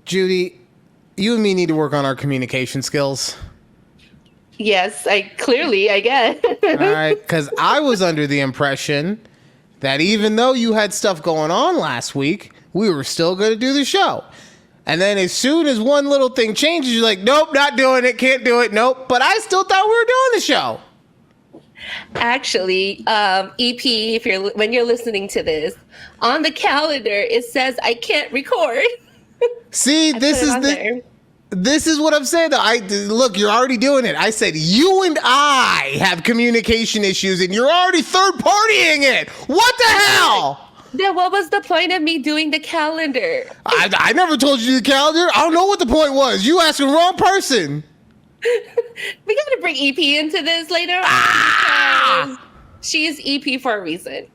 Judy, you and me need to work on our communication skills. Yes, I guess. All right, because I was under the impression that even though you had stuff going on last week, we were still going to do the show. And then as soon as one little thing changes, you're like, nope, not doing it, can't do it, nope. But I still thought we were doing the show. Actually, EP, when you're listening to this, on the calendar, it says I can't record. See, this is what I'm saying. Look, you're already doing it. I said you and I have communication issues, and you're already third partying it. What the hell? Then what was the point of me doing the calendar? I never told you the calendar. I don't know what the point was. You asking the wrong person. We got to bring EP into this later on. She is EP for a reason.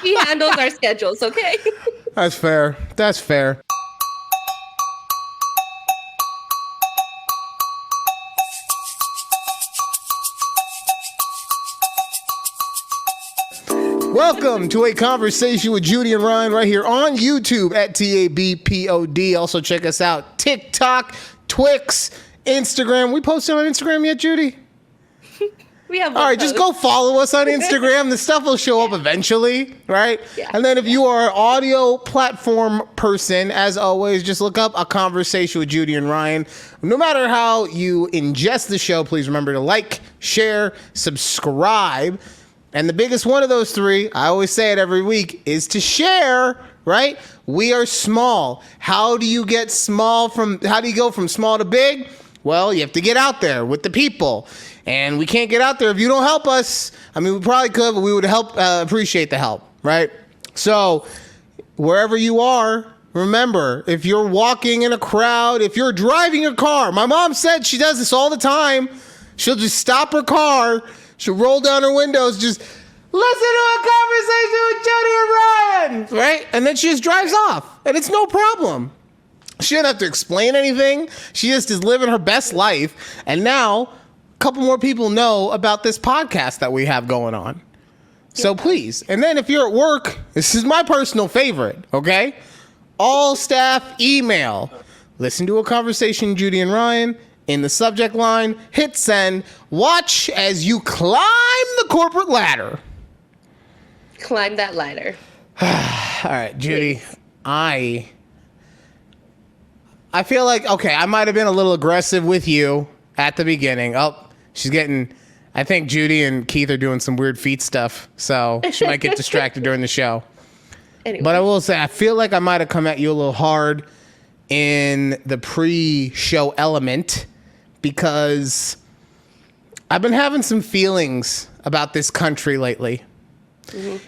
He handles our schedules, okay? That's fair. That's fair. Welcome to A Conversation with Judy and Ryan right here on YouTube at takeabreathpod. Also check us out TikTok, Twix, Instagram. We posted on Instagram yet, Judy? We have. All right, just go follow us on Instagram. The stuff will show up eventually, right? Yeah. And then if you are an audio platform person, as always, just look up A Conversation with Judy and Ryan. No matter how you ingest the show, please remember to like, share, subscribe. And the biggest one of those three, I always say it every week, is to share, right? We are small. How do you go from small to big? Well, you have to get out there with the people. And we can't get out there if you don't help us. I mean, we probably could, but we would appreciate the help, right? So wherever you are, remember, if you're walking in a crowd, if you're driving your car, my mom said she does this all the time. She'll just stop her car. She'll roll down her windows, just listen to A Conversation with Judy and Ryan, right? And then she just drives off, and it's no problem. She didn't have to explain anything. She just is living her best life. And now, a couple more people know about this podcast that we have going on. So please, and then if you're at work, this is my personal favorite, okay? All staff email. Listen to A Conversation, Judy and Ryan. In the subject line, hit send. Watch as you climb the corporate ladder. Climb that ladder. All right, Judy. Please. I feel like, okay, I might have been a little aggressive with you at the beginning. Oh, I think Judy and Keith are doing some weird feet stuff, so she might get distracted during the show. Anyway. But I will say, I feel like I might have come at you a little hard in the pre-show element, because I've been having some feelings about this country lately. Mm-hmm.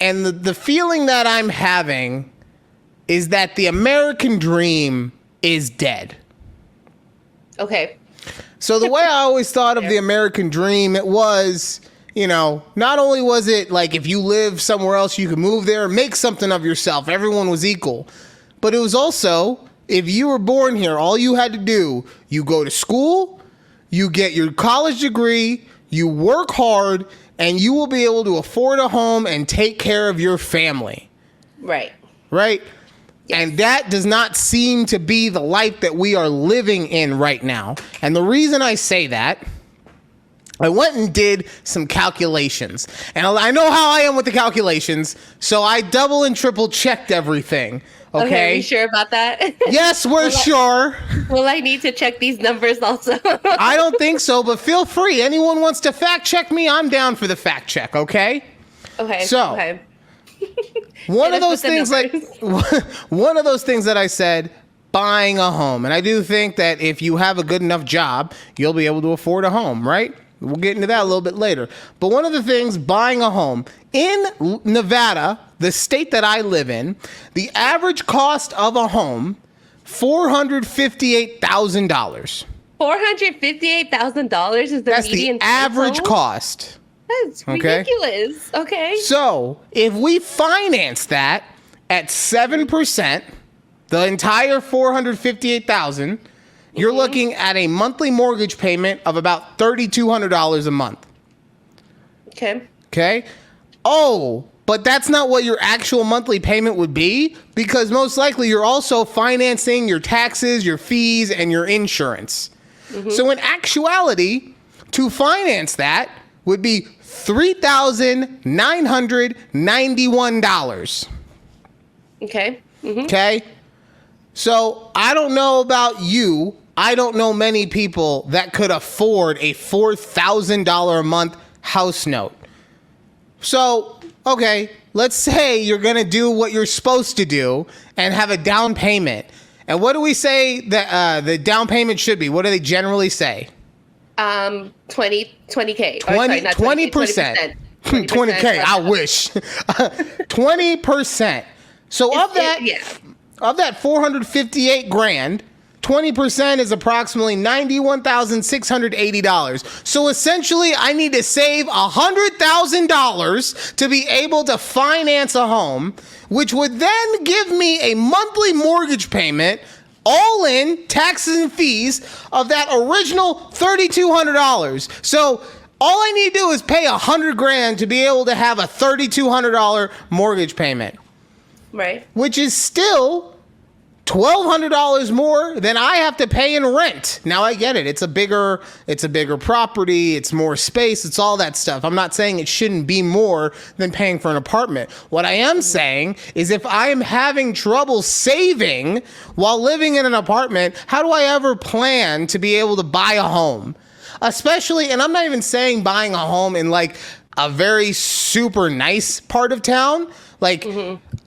And the feeling that I'm having is that the American dream is dead. Okay. So the way I always thought of the American dream, it was, not only was it like if you live somewhere else, you could move there, make something of yourself. Everyone was equal. But it was also, if you were born here, all you had to do, you go to school, you get your college degree, you work hard, and you will be able to afford a home and take care of your family. Right. Right? Yes. And that does not seem to be the life that we are living in right now. And the reason I say that, I went and did some calculations. And I know how I am with the calculations, so I double and triple checked everything. Okay, are you sure about that? Yes, we're sure. Will I need to check these numbers also? I don't think so, but feel free. Anyone wants to fact check me, I'm down for the fact check, okay? Okay. So, okay. one of those things that I said, buying a home. And I do think that if you have a good enough job, you'll be able to afford a home, right? We'll get into that a little bit later. But one of the things, buying a home. In Nevada, the state that I live in, the average cost of a home, $458,000. $458,000 is the That's median the average home? Cost. That's ridiculous. Okay. So if we finance that at 7%, the entire $458,000, you're looking at a monthly mortgage payment of about $3,200 a month. Okay. Okay. Oh, but that's not what your actual monthly payment would be, because most likely you're also financing your taxes, your fees, and your insurance. So in actuality, to finance that would be $3,991. Okay. Okay? So I don't know about you. I don't know many people that could afford a $4,000 a month house note. So, okay, let's say you're going to do what you're supposed to do and have a down payment. And what do we say that the down payment should be? What do they generally say? 20K. 20%. 20K, I wish. 20%. So of that 458 grand, 20% is approximately $91,680. So essentially, I need to save $100,000 to be able to finance a home, which would then give me a monthly mortgage payment, all in taxes and fees, of that original $3,200. So all I need to do is pay $100 grand to be able to have a $3,200 mortgage payment. Right. Which is still $1,200 more than I have to pay in rent. Now I get it. It's a bigger property. It's more space. It's all that stuff. I'm not saying it shouldn't be more than paying for an apartment. What I am saying is if I am having trouble saving while living in an apartment, how do I ever plan to be able to buy a home? Especially, and I'm not even saying buying a home in like a very super nice part of town. Like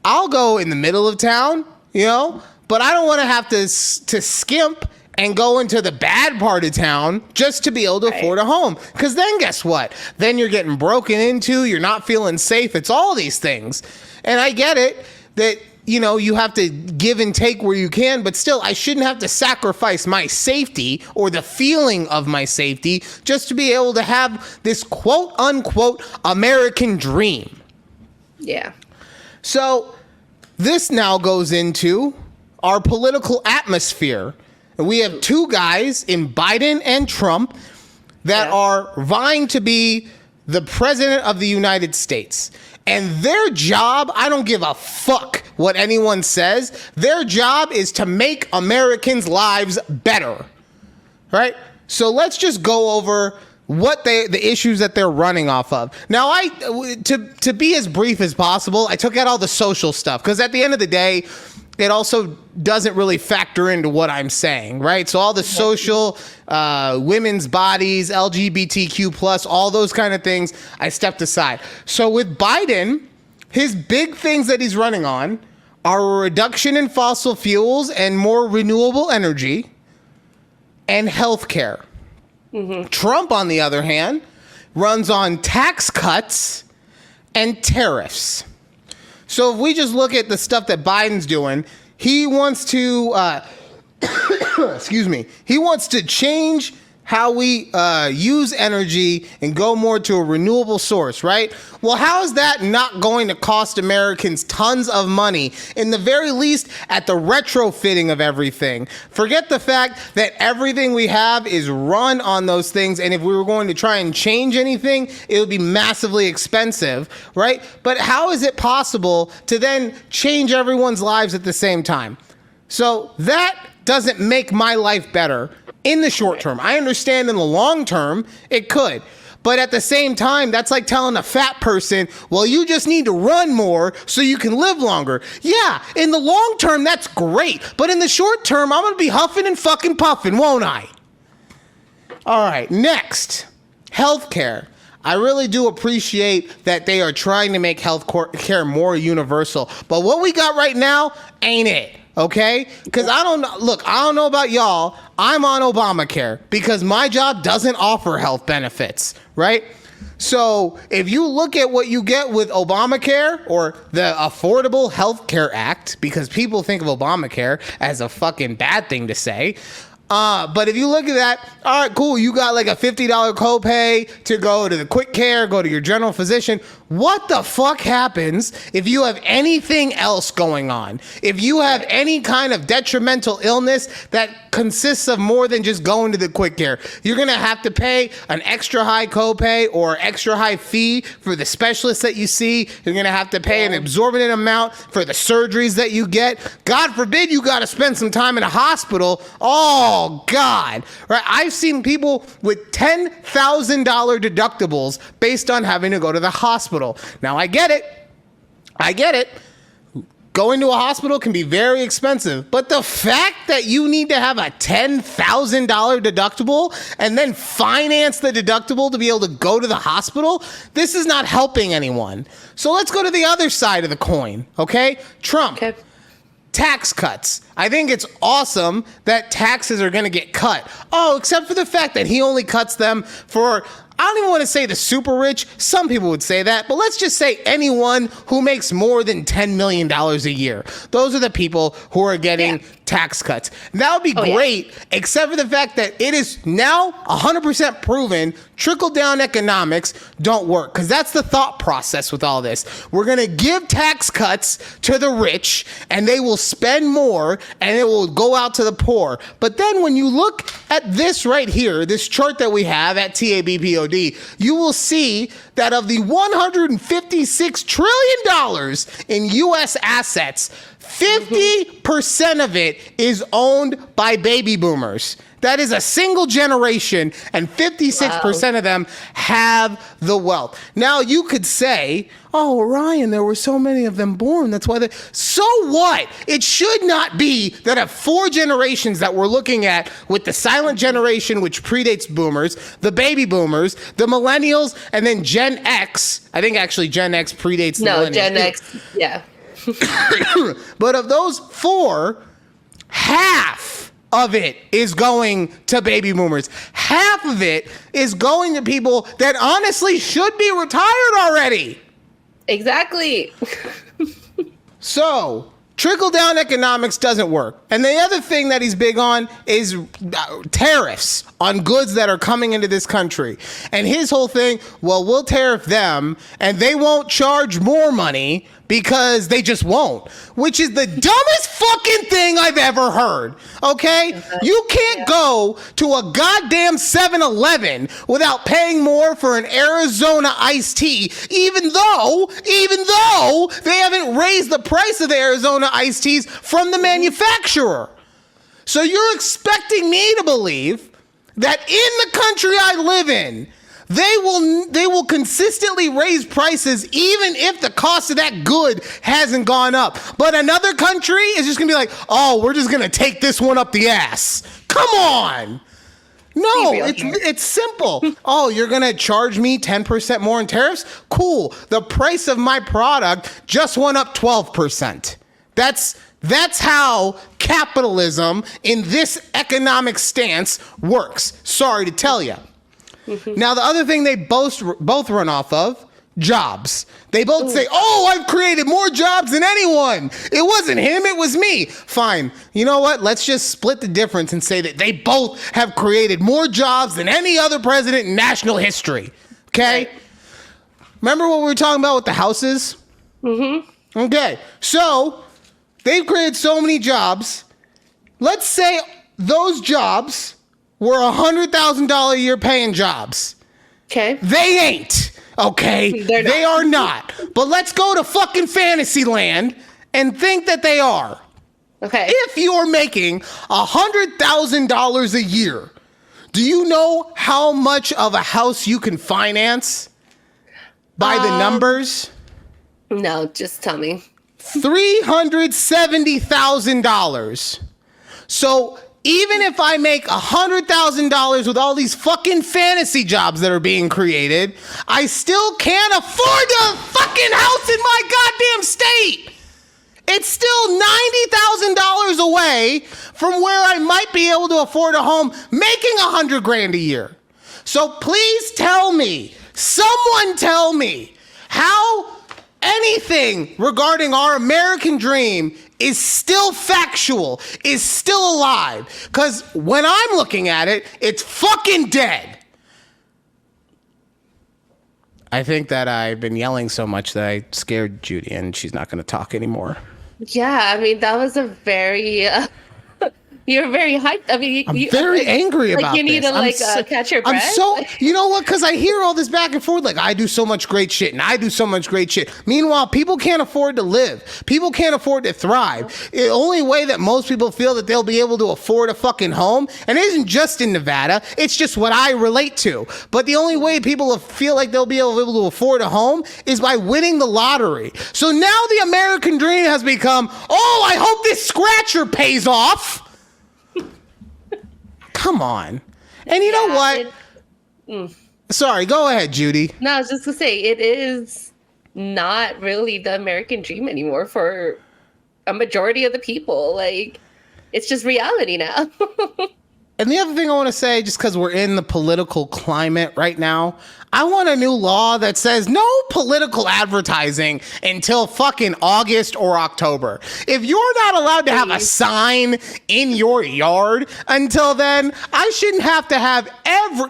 I'll go in the middle of town, you know? But I don't want to have to skimp and go into the bad part of town just to be able to afford a home. Because then guess what? Then you're getting broken into. You're not feeling safe. It's all these things. And I get it that, you know, you have to give and take where you can. But still, I shouldn't have to sacrifice my safety or the feeling of my safety just to be able to have this quote unquote American dream. Yeah. So this now goes into our political atmosphere. We have two guys in Biden and Trump that are vying to be the president of the United States. And their job, I don't give a fuck what anyone says. Their job is to make Americans' lives better. Right? So let's just go over what the issues that they're running off of. Now, to be as brief as possible, I took out all the social stuff because at the end of the day, it also doesn't really factor into what I'm saying, right? So all the social, women's bodies, LGBTQ plus, all those kind of things, I stepped aside. So with Biden, his big things that he's running on are a reduction in fossil fuels and more renewable energy and healthcare. Trump, on the other hand, runs on tax cuts and tariffs. So if we just look at the stuff that Biden's doing, he wants to, he wants to change how we use energy and go more to a renewable source, right? Well, how is that not going to cost Americans tons of money, in the very least at the retrofitting of everything? Forget the fact that everything we have is run on those things, and if we were going to try and change anything, it would be massively expensive, right? But how is it possible to then change everyone's lives at the same time? So that doesn't make my life better in the short term. I understand in the long term, it could. But at the same time, that's like telling a fat person, well, you just need to run more so you can live longer. Yeah, in the long term, that's great. But in the short term, I'm going to be huffing and fucking puffing, won't I? All right, next, healthcare. I really do appreciate that they are trying to make health care more universal. But what we got right now ain't it. Okay? Because I don't know about y'all. I'm on Obamacare because my job doesn't offer health benefits, right? So if you look at what you get with Obamacare or the Affordable Health Care Act, because people think of Obamacare as a fucking bad thing to say, But if you look at that, all right, cool. You got like a $50 copay to go to the quick care, go to your general physician. What the fuck happens if you have anything else going on? If you have any kind of detrimental illness that consists of more than just going to the quick care, you're going to have to pay an extra high copay or extra high fee for the specialist that you see. You're going to have to pay an exorbitant amount for the surgeries that you get. God forbid you got to spend some time in a hospital. Oh, God. Right? I've seen people with $10,000 deductibles based on having to go to the hospital. Now, I get it. Going to a hospital can be very expensive, but the fact that you need to have a $10,000 deductible and then finance the deductible to be able to go to the hospital, this is not helping anyone. So let's go to the other side of the coin, okay? Trump. Okay. Tax cuts. I think it's awesome that taxes are going to get cut. Oh, except for the fact that he only cuts them for, I don't even want to say the super rich. Some people would say that, but let's just say anyone who makes more than $10 million a year. Those are the people who are getting tax cuts. That would be great, except for the fact that it is now 100% proven trickle-down economics don't work, because that's the thought process with all this. We're going to give tax cuts to the rich, and they will spend more, and it will go out to the poor. But then when you look at this right here, this chart that we have at TABPOD, you will see that of the $156 trillion in U.S. assets, 50% of it is owned by baby boomers. That is a single generation, and 56% of them have the wealth. Now, you could say, oh, Ryan, there were so many of them born. That's why so what? It should not be that of 4 generations that we're looking at, with the silent generation, which predates boomers, the baby boomers, the millennials, and then Gen X. I think actually Gen X predates the millennials. No, Gen X, yeah. But of those 4, half of it is going to baby boomers. Half of it is going to people that honestly should be retired already. Exactly. So, trickle-down economics doesn't work. And the other thing that he's big on is tariffs on goods that are coming into this country. And his whole thing, well, we'll tariff them, and they won't charge more money because they just won't, which is the dumbest fucking thing I've ever heard, okay? You can't go to a goddamn 7-Eleven without paying more for an Arizona iced tea, even though they haven't raised the price of the Arizona iced teas from the manufacturer. So you're expecting me to believe that in the country I live in, they will consistently raise prices even if the cost of that good hasn't gone up. But another country is just going to be like, oh, we're just going to take this one up the ass. Come on. No, it's simple. Oh, you're going to charge me 10% more in tariffs? Cool. The price of my product just went up 12%. That's how capitalism in this economic stance works. Sorry to tell you. Now, the other thing they both run off of, jobs. They both say, oh, I've created more jobs than anyone. It wasn't him, it was me. Fine. You know what? Let's just split the difference and say that they both have created more jobs than any other president in national history. Okay? Right. Remember what we were talking about with the houses? Mm-hmm. Okay. So, they've created so many jobs. Let's say those jobs were $100,000 a year paying jobs. Okay. They ain't. Okay. They are not. But let's go to fucking fantasy land and think that they are. Okay. If you're making $100,000 a year, do you know how much of a house you can finance by the numbers? No, just tell me. $370,000. So even if I make $100,000 with all these fucking fantasy jobs that are being created, I still can't afford a fucking house in my goddamn state. It's still $90,000 away from where I might be able to afford a home making $100,000 a year. So please tell me, someone tell me, how anything regarding our American dream is still factual, is still alive. Because when I'm looking at it, it's fucking dead. I think that I've been yelling so much that I scared Judy and she's not going to talk anymore. Yeah, I mean, that was a very... You're very hyped. I mean, I'm very angry about this. You need to catch your breath. I'm so, you know what? Because I hear all this back and forth. Like, I do so much great shit and I do so much great shit. Meanwhile, people can't afford to live. People can't afford to thrive. The only way that most people feel that they'll be able to afford a fucking home, and it isn't just in Nevada, it's just what I relate to. But the only way people feel like they'll be able to afford a home is by winning the lottery. So now the American dream has become, oh, I hope this scratcher pays off. Come on. And you know what? Sorry, go ahead, Judy. No, I was just going to say, it is not really the American dream anymore for a majority of the people. Like, it's just reality now. And the other thing I want to say, just because we're in the political climate right now, I want a new law that says no political advertising until fucking August or October. If you're not allowed to have a sign in your yard until then, I shouldn't have to have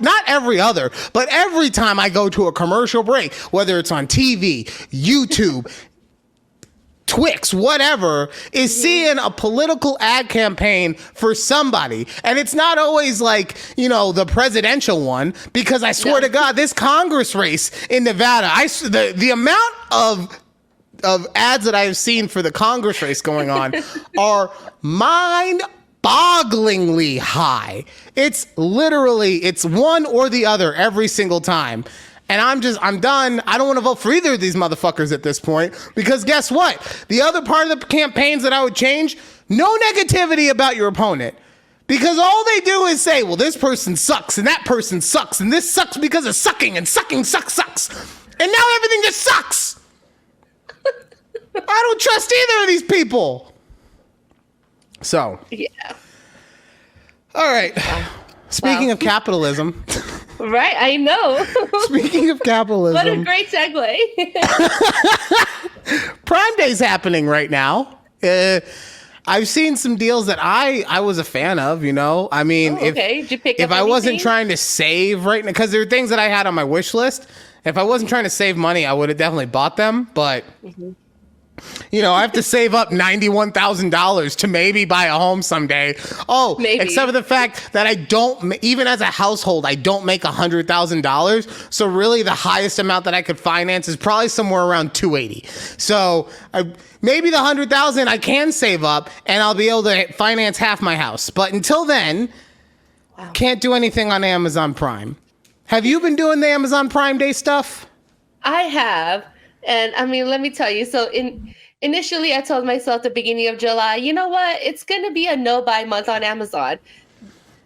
not every other, but every time I go to a commercial break, whether it's on TV, YouTube, Twix, whatever, is seeing a political ad campaign for somebody. And it's not always like, you know, the presidential one, because I swear to God, this Congress race in Nevada, the amount of ads that I have seen for the Congress race going on are mind-bogglingly high. It's one or the other every single time. And I'm done. I don't want to vote for either of these motherfuckers at this point, because guess what? The other part of the campaigns that I would change, no negativity about your opponent. Because all they do is say, well, this person sucks and that person sucks and this sucks because of sucking and sucking sucks. And now everything just sucks. I don't trust either of these people. So. Yeah. All right. Speaking of capitalism. Right, I know. Speaking of capitalism. What a great segue. Prime Day's happening right now. I've seen some deals that I was a fan of, you know? I mean, Did you pick up if I wasn't trying to save right now, because there are things that I had on my wish list. If I wasn't trying to save money, I would have definitely bought them. But, you know, I have to save up $91,000 to maybe buy a home someday. Oh, maybe. Except for the fact that I don't, even as a household, I don't make $100,000. So really the highest amount that I could finance is probably somewhere around $280,000. So maybe the $100,000 I can save up and I'll be able to finance half my house. But until then, can't do anything on Amazon Prime. Have you been doing the Amazon Prime Day stuff? I have. And I mean, let me tell you. So initially, I told myself at the beginning of July, you know what? It's going to be a no-buy month on Amazon.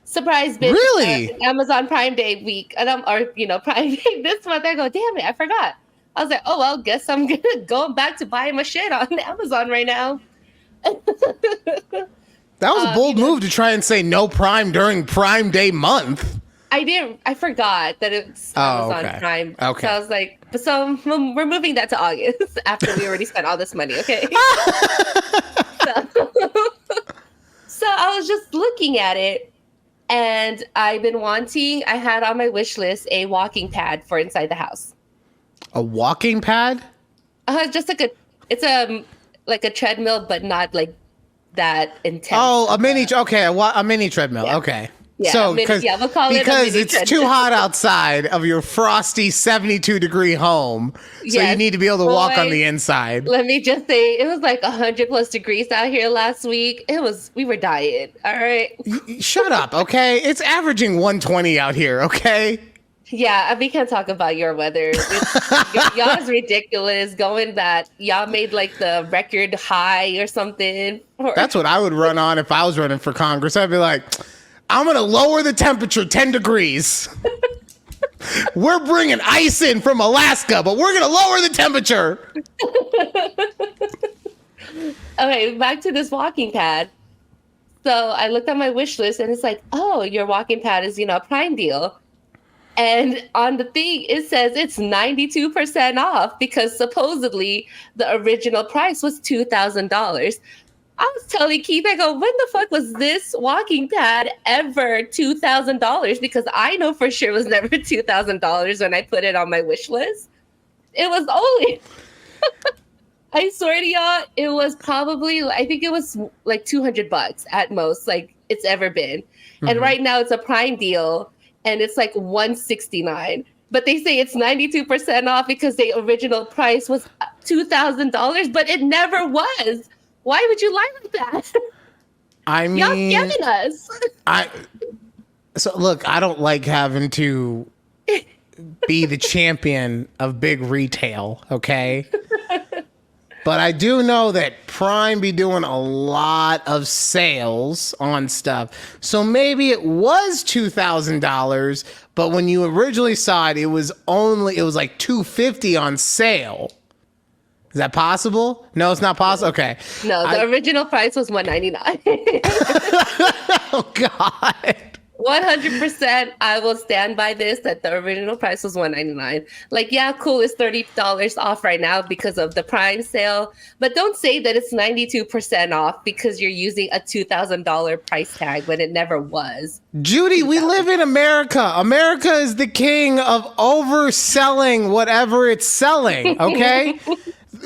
Surprise, bitch. Really? Amazon Prime Day week. And Prime Day this month. I go, damn it, I forgot. I was like, oh, well, guess I'm going to go back to buying my shit on Amazon right now. That was a bold move to try and say no Prime during Prime Day month. I forgot that it's Amazon Prime. Okay. So I was like, so we're moving that to August after we already spent all this money, okay? So I was just looking at it, and I had on my wish list a walking pad for inside the house. A walking pad? Just it's a treadmill, but not like that intense. Oh, a mini treadmill. Yeah. Okay. Yeah, so we'll call it because it's too hot outside of your frosty 72-degree home, so you need to be able to walk on the inside. Let me just say, it was like 100+ degrees out here last week. We were dying. All right. Shut up, okay? It's averaging 120 out here, okay? Yeah, we can't talk about your weather. Y'all's ridiculous. Going that y'all made like the record high or something. That's what I would run on if I was running for Congress. I'd be like, I'm going to lower the temperature 10 degrees. We're bringing ice in from Alaska, but we're going to lower the temperature. Okay, back to this walking pad. So I looked at my wish list and it's like, oh, your walking pad is, a Prime deal. And on the thing, it says it's 92% off because supposedly the original price was $2,000. I was telling Keith, I go, when the fuck was this walking pad ever $2,000? Because I know for sure it was never $2,000 when I put it on my wish list. It was only, I swear to y'all, it was probably, I think it was like $200 at most, like it's ever been. And right now it's a Prime deal and it's like $169. But they say it's 92% off because the original price was $2,000, but it never was. Why would you lie like that? I mean, y'all scamming us. So look, I don't like having to be the champion of big retail, okay? But I do know that Prime be doing a lot of sales on stuff. So maybe it was $2,000, but when you originally saw it, it was like $250 on sale. Is that possible? No, it's not possible. Okay. No, the original price was $199. Oh God. 100%, I will stand by this, that the original price was $199. Like, yeah, cool, it's $30 off right now because of the Prime sale, but don't say that it's 92% off because you're using a $2,000 price tag when it never was. Judy, we live in America. America is the king of overselling whatever it's selling, okay?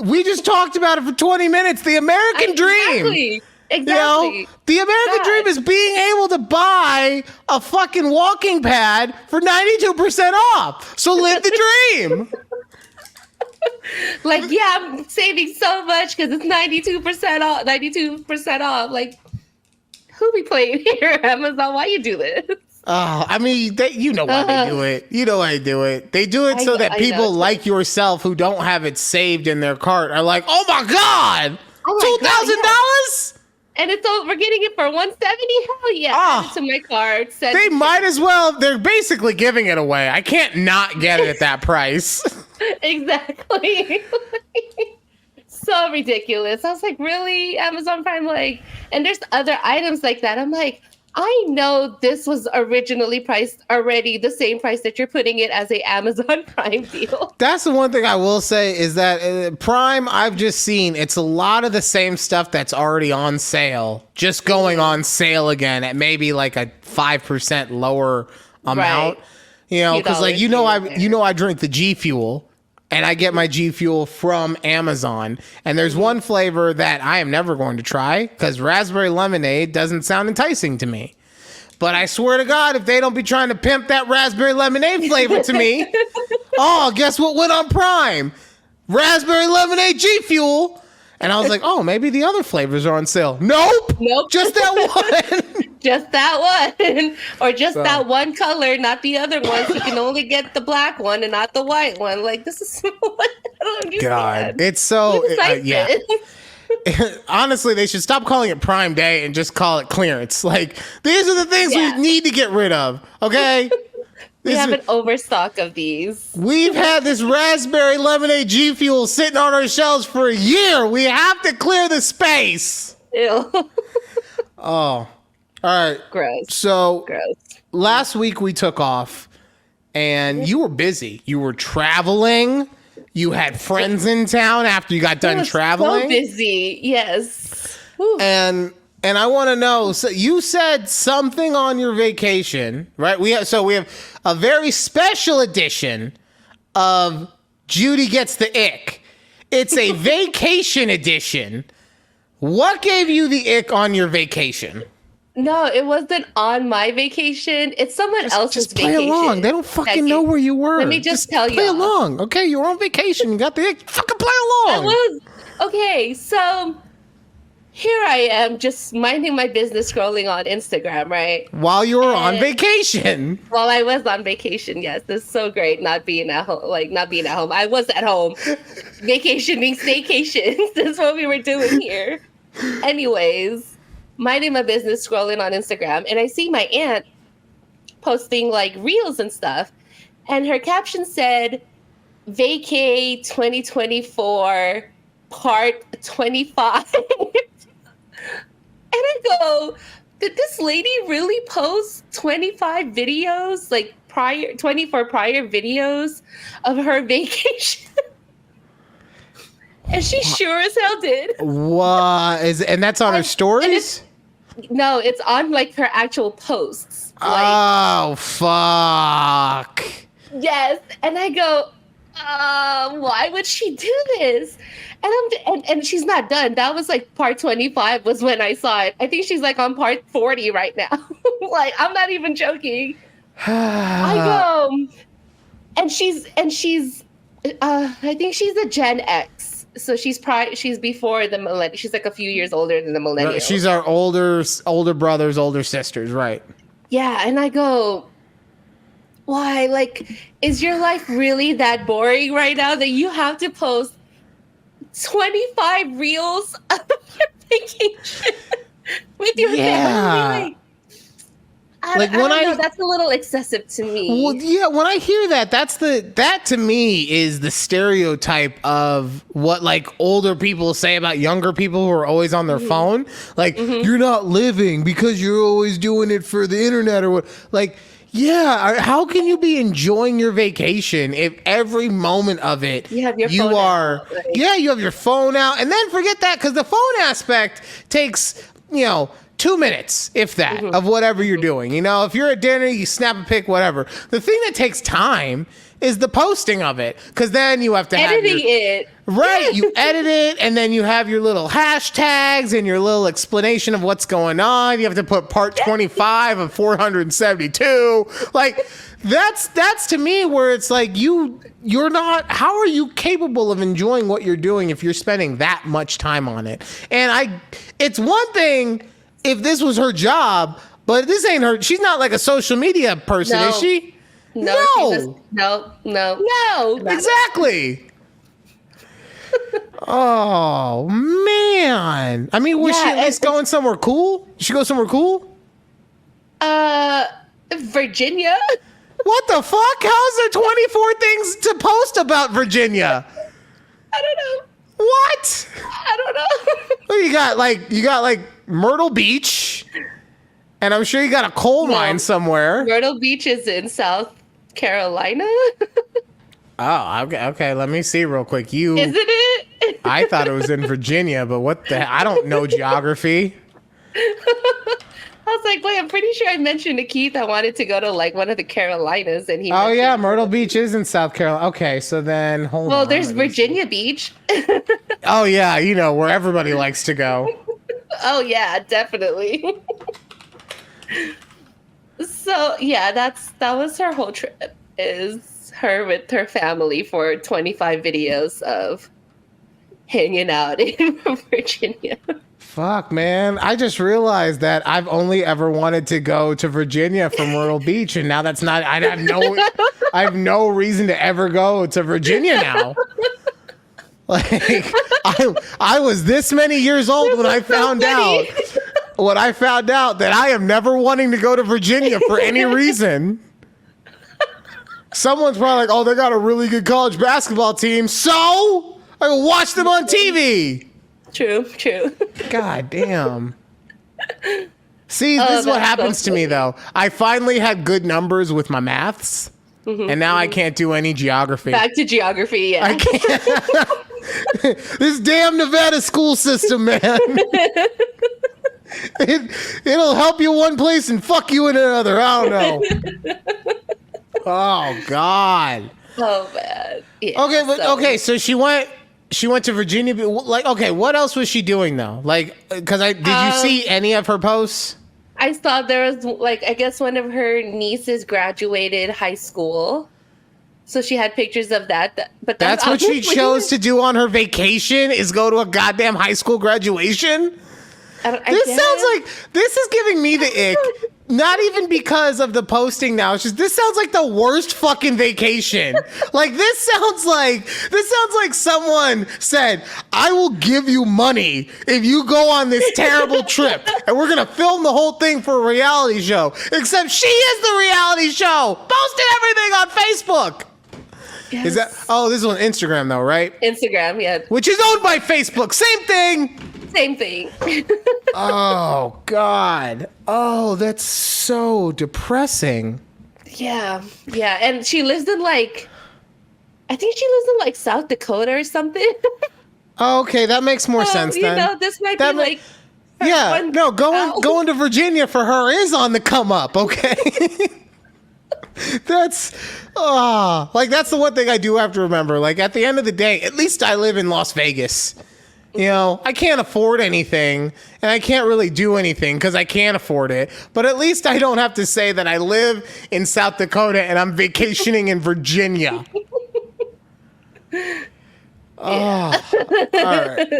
We just talked about it for 20 minutes. The American dream. Exactly. You know, the American dream is being able to buy a fucking walking pad for 92% off. So live the dream. Like, yeah, I'm saving so much because it's 92% off. 92% off. Like, who be playing here, Amazon? Why you do this? Oh, I mean, you know why they do it. You know why they do it. They do it so that people like yourself who don't have it saved in their cart are like, oh my God, $2,000? And we're getting it for $170. Hell yeah! Add it to my card. They might as well. They're basically giving it away. I can't not get it at that price. Exactly. So ridiculous. I was like, really, Amazon Prime? Like, and there's other items like that. I'm like, I know this was originally priced already the same price that you're putting it as a Amazon Prime deal. That's the one thing I will say is that Prime, I've just seen, it's a lot of the same stuff that's already on sale, just going on sale again at maybe like a 5% lower amount. Right. You know, because like, I drink the G Fuel. And I get my G Fuel from Amazon. And there's one flavor that I am never going to try because raspberry lemonade doesn't sound enticing to me. But I swear to God, if they don't be trying to pimp that raspberry lemonade flavor to me, guess what went on Prime? Raspberry lemonade G Fuel. And I was like, oh, maybe the other flavors are on sale. Nope. Just that one. Just that one. Or just that one color, not the other ones. You can only get the black one and not the white one. Like, this is what I don't understand. God, it's so, yeah. Honestly, they should stop calling it Prime Day and just call it clearance. Like, these are the things we need to get rid of, okay? We have an overstock of these. We've had this raspberry lemonade G Fuel sitting on our shelves for a year. We have to clear the space. Ew. All right. Gross. So last week we took off and you were busy. You were traveling. You had friends in town after you got done traveling. So busy. Yes. Whew. And I want to know, so you said something on your vacation, right? We have a very special edition of Judy Gets the Ick. It's a vacation edition. What gave you the ick on your vacation? No, it wasn't on my vacation. It's someone else's vacation. Just play along. They don't fucking know where you were. Let me just tell you. Play along. Okay, you were on vacation. You got the ick. Fucking play along. Okay, so here I am just minding my business scrolling on Instagram, right? While you were on vacation. While I was on vacation, yes. It's so great not being at home. I was at home. Vacationing, staycations. That's what we were doing here. Anyways, minding my business scrolling on Instagram, and I see my aunt posting like reels and stuff, and her caption said, Vacay 2024 part 25. And I go, did this lady really post 25 videos like 24 prior videos of her vacation. And she sure as hell did. What is, and that's on her stories? No, it's on like her actual posts. Oh, fuck. Yes. And I go, why would she do this? And she's not done. That was like part 25 was when I saw it. I think she's like on part 40 right now. Like, I'm not even joking. I go, and she's I think she's a Gen X. So she's before the millennial. She's like a few years older than the millennial. She's our older brothers, older sisters, right? Yeah, and I go, why? Like, is your life really that boring right now that you have to post 25 reels of your vacation with your family? Like, I don't know, that's a little excessive to me. Well, yeah, when I hear that, that to me is the stereotype of what like older people say about younger people who are always on their phone. Like, you're not living because you're always doing it for the internet or what. Like, yeah, how can you be enjoying your vacation if every moment of it you have your phone out, like, you have your phone out, and then forget that because the phone aspect takes 2 minutes, if that, of whatever you're doing. If you're at dinner, you snap a pic, whatever. The thing that takes time is the posting of it, because then you have to editing it. Right, you edit it, and then you have your little hashtags and your little explanation of what's going on. You have to put part 25 of 472. Like, that's to me where it's like you're not. How are you capable of enjoying what you're doing if you're spending that much time on it? And it's one thing if this was her job, but this ain't her. She's not like a social media person, is she? No. No. Exactly. Oh man. I mean, was she at least going somewhere cool? Did she go somewhere cool? Virginia. What the fuck? How's there 24 things to post about Virginia? I don't know. What? I don't know. Well, you got like Myrtle Beach, and I'm sure you got a coal mine somewhere. Myrtle Beach is in South Carolina. Oh, okay. Let me see real quick. Isn't it? I thought it was in Virginia, but what the? I don't know geography. I was like, wait, I'm pretty sure I mentioned to Keith I wanted to go to like one of the Carolinas, and he. Oh yeah, Myrtle Beach is in South Carolina. Okay, so then hold on. Well, there's Virginia Beach. Oh yeah, where everybody likes to go. Oh yeah, definitely. So yeah, that was her whole trip. Is her with her family for 25 videos of hanging out in Virginia. Fuck, man. I just realized that I've only ever wanted to go to Virginia from Myrtle Beach, and now that's not. I have no reason to ever go to Virginia now. Like, I was this many years old when I found out that I am never wanting to go to Virginia for any reason. Someone's probably like, "Oh, they got a really good college basketball team, so I can watch them on TV." True. God damn. See, this is what happens to me, though. I finally had good numbers with my maths, and now I can't do any geography. Back to geography, yeah. I can't. This damn Nevada school system, man. It'll help you one place and fuck you in another. I don't know. Oh, God. Oh, man. Yeah, okay, so she went to Virginia. Like, okay, what else was she doing though? Like, because did you see any of her posts? I saw there was like, I guess one of her nieces graduated high school, so she had pictures of that. But that's what she chose to do on her vacation, is go to a goddamn high school graduation. This is giving me the ick. Not even because of the posting now. It's just, this sounds like the worst fucking vacation. Like, this sounds like someone said, "I will give you money if you go on this terrible trip, and we're gonna film the whole thing for a reality show." Except she is the reality show, posting everything on Facebook. Yes. Is that? Oh, this is on Instagram though, right? Instagram, yeah. Which is owned by Facebook. Same thing. Same thing. Oh, God. Oh, that's so depressing. Yeah, yeah, and she lives in like, I think she lives in like South Dakota or something. Okay, that makes more sense then. This might That be ma- like, Yeah, one no, out. going to Virginia for her is on the come up, okay? That's that's the one thing I do have to remember. Like at the end of the day, at least I live in Las Vegas. You know, I can't afford anything and I can't really do anything because I can't afford it. But at least I don't have to say that I live in South Dakota and I'm vacationing in Virginia. All right.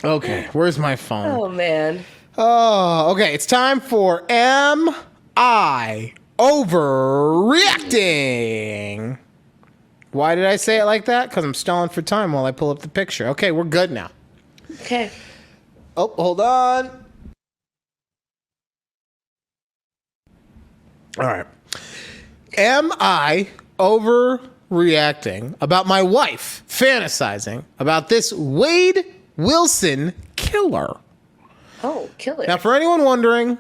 Okay, where's my phone? Oh man. Oh, okay. It's time for Am I Overreacting? Why did I say it like that? Because I'm stalling for time while I pull up the picture. Okay, we're good now. Okay. Oh, hold on. All right. Am I overreacting about my wife fantasizing about this Wade Wilson killer? Oh, killer. Now, for anyone wondering,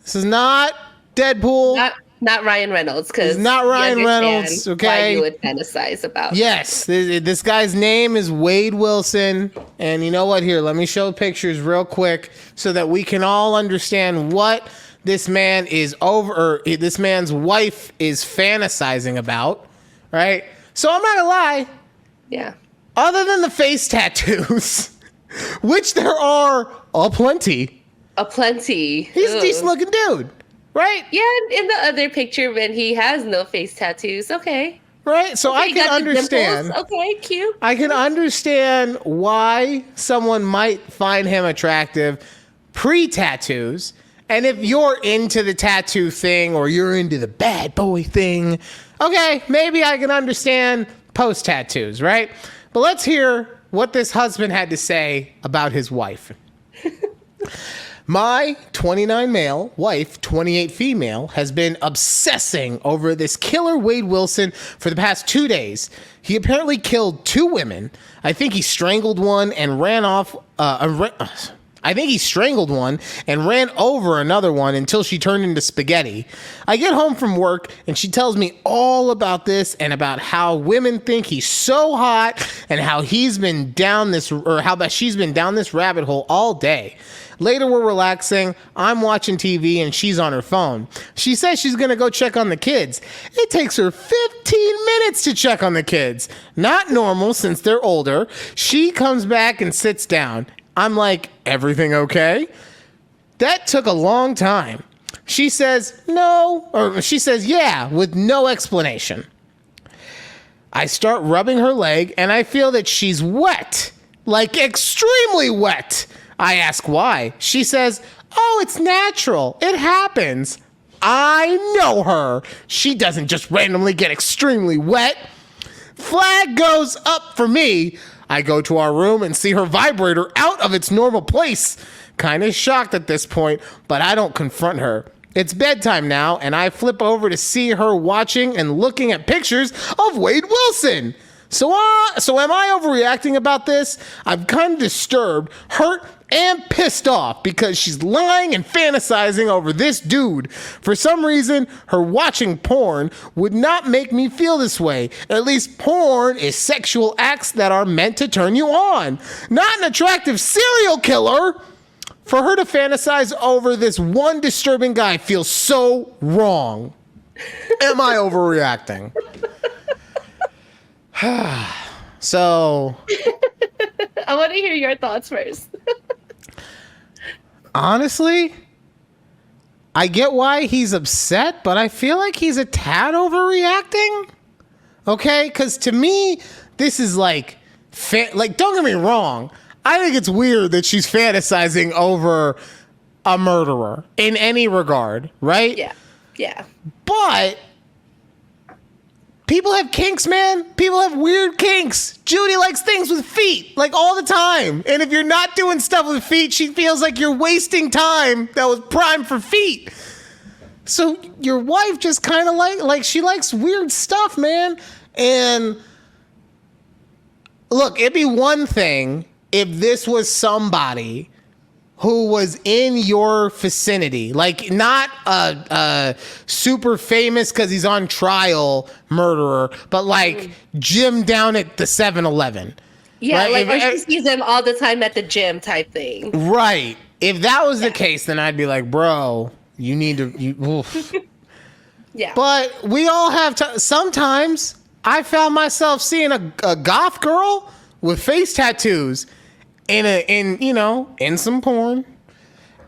this is not Deadpool. Not Ryan Reynolds, because It's not Ryan Reynolds, okay? Why you would fantasize about? Yes, this guy's name is Wade Wilson, and you know what? Here, let me show pictures real quick so that we can all understand what this man is this man's wife is fantasizing about, right? So I'm not gonna lie. Yeah. Other than the face tattoos, which there are aplenty, he's a decent looking dude. Right? Yeah, in the other picture when he has no face tattoos. Okay. Right? So Okay, I can understand. Okay, cute. I can understand why someone might find him attractive pre-tattoos. And if you're into the tattoo thing or you're into the bad boy thing, okay, maybe I can understand post-tattoos, right? But let's hear what this husband had to say about his wife. My 29 male wife, 28 female, has been obsessing over this killer Wade Wilson for the past 2 days. He apparently killed 2 women. I think he strangled one and ran off. I think he strangled one and ran over another one until she turned into spaghetti. I get home from work and she tells me all about this and about how women think he's so hot and how she's been down this rabbit hole all day. Later, we're relaxing. I'm watching TV and she's on her phone. She says she's going to go check on the kids. It takes her 15 minutes to check on the kids. Not normal since they're older. She comes back and sits down. I'm like, everything okay? That took a long time. She says, no, or she says, yeah, with no explanation. I start rubbing her leg and I feel that she's wet, like extremely wet. I ask why. She says, oh, it's natural. It happens. I know her. She doesn't just randomly get extremely wet. Flag goes up for me. I go to our room and see her vibrator out of its normal place. Kind of shocked at this point, but I don't confront her. It's bedtime now, and I flip over to see her watching and looking at pictures of Wade Wilson. So am I overreacting about this? I'm kind of disturbed, hurt, and pissed off because she's lying and fantasizing over this dude. For some reason, her watching porn would not make me feel this way. At least porn is sexual acts that are meant to turn you on, not an attractive serial killer. For her to fantasize over this one disturbing guy feels so wrong. Am I overreacting? So I want to hear your thoughts first. honestly, I get why he's upset, but I feel like he's a tad overreacting. Okay? Because to me, this is like, don't get me wrong. I think it's weird that she's fantasizing over a murderer in any regard, right? Yeah. Yeah. But people have kinks, man. People have weird kinks. Judy likes things with feet, like all the time. And if you're not doing stuff with feet, she feels like you're wasting time that was primed for feet. So your wife just kind of like she likes weird stuff, man. And look, it'd be one thing if this was somebody who was in your vicinity, like not a super famous because he's on trial murderer, but like Jim down at the 7-Eleven. Yeah, right? like she sees him all the time at the gym type thing. Right. If that was the case, then I'd be like, bro, you need to. Oof. Yeah. But we all have sometimes I found myself seeing a goth girl with face tattoos in some porn.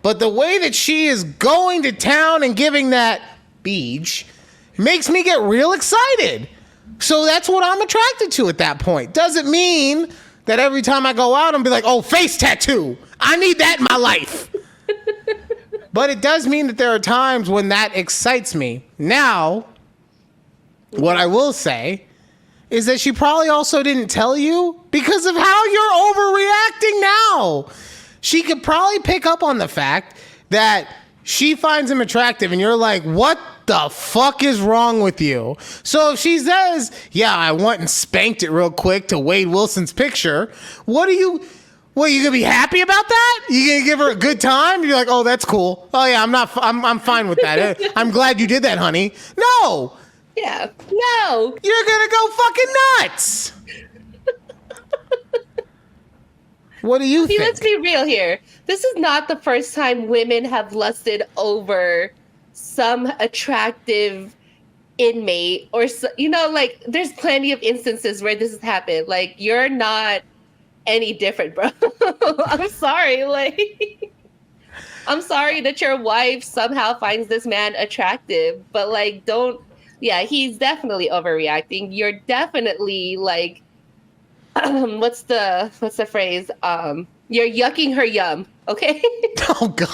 But the way that she is going to town and giving that beach makes me get real excited. So that's what I'm attracted to at that point. Doesn't mean that every time I go out and be like, oh, face tattoo. I need that in my life. But it does mean that there are times when that excites me. Now, what I will say is that she probably also didn't tell you because of how you're overreacting now. She could probably pick up on the fact that she finds him attractive and you're like, what the fuck is wrong with you? So if she says, yeah, I went and spanked it real quick to Wade Wilson's picture, you gonna be happy about that? You gonna give her a good time? You're like, oh, that's cool. Oh yeah, I'm fine with that. I'm glad you did that, honey. No. Yeah. No. You're gonna go fucking nuts. What do you think? Let's be real here. This is not the first time women have lusted over some attractive inmate or, like there's plenty of instances where this has happened. Like, you're not any different, bro. I'm sorry. Like, I'm sorry that your wife somehow finds this man attractive, but like, he's definitely overreacting. You're definitely like, what's the phrase? You're yucking her yum, okay? Oh God!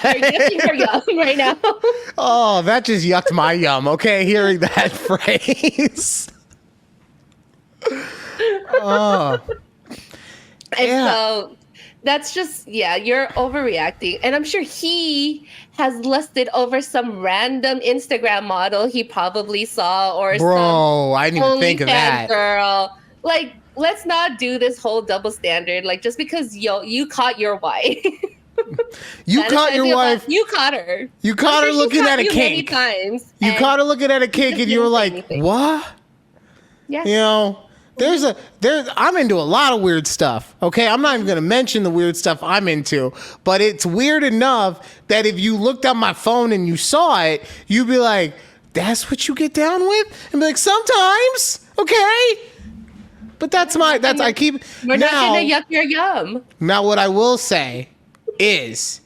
You're yucking her yum right now. Oh, that just yucked my yum. Okay, hearing that phrase. Oh. And so that's just, you're overreacting. And I'm sure he has lusted over some random Instagram model he probably saw or Bro, I didn't even think of that. Girl. Like, let's not do this whole double standard. Like, just because you caught your wife. You caught your wife. You caught her. You caught her looking at a cake. Many times. You caught her looking at a cake and you were like, what? Yeah. You know, I'm into a lot of weird stuff. Okay. I'm not even going to mention the weird stuff I'm into, but it's weird enough that if you looked at my phone and you saw it, you'd be like, that's what you get down with? And be like, sometimes. Okay. But we're not gonna yuck your yum. Now, what I will say is,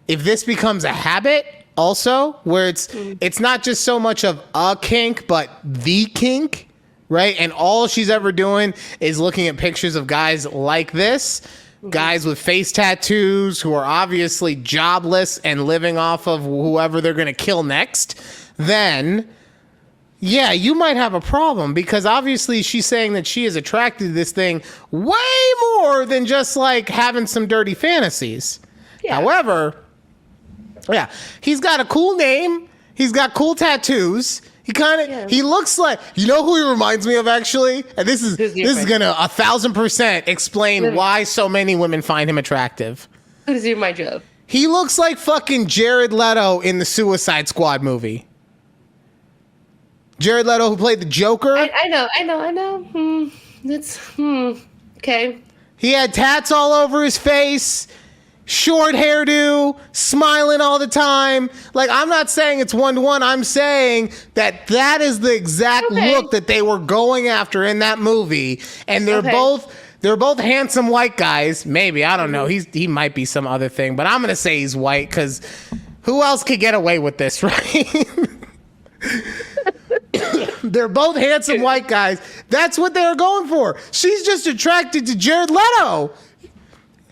if this becomes a habit, also where it's not just so much of a kink, but the kink, right? And all she's ever doing is looking at pictures of guys like this, guys with face tattoos who are obviously jobless and living off of whoever they're gonna kill next, then. Yeah, you might have a problem because obviously she's saying that she is attracted to this thing way more than just like having some dirty fantasies. Yeah. However, he's got a cool name. He's got cool tattoos. He looks like, you know who he reminds me of actually? And this is gonna 1,000% explain why so many women find him attractive. Who does he remind you of? He looks like fucking Jared Leto in the Suicide Squad movie. Jared Leto, who played the Joker. I know. Okay. He had tats all over his face, short hairdo, smiling all the time. Like, I'm not saying it's 1-to-1. I'm saying that is the exact look that they were going after in that movie. And they're both handsome white guys. Maybe, I don't know. He might be some other thing, but I'm going to say he's white because who else could get away with this, right? They're both handsome white guys. That's what they were going for. She's just attracted to Jared Leto.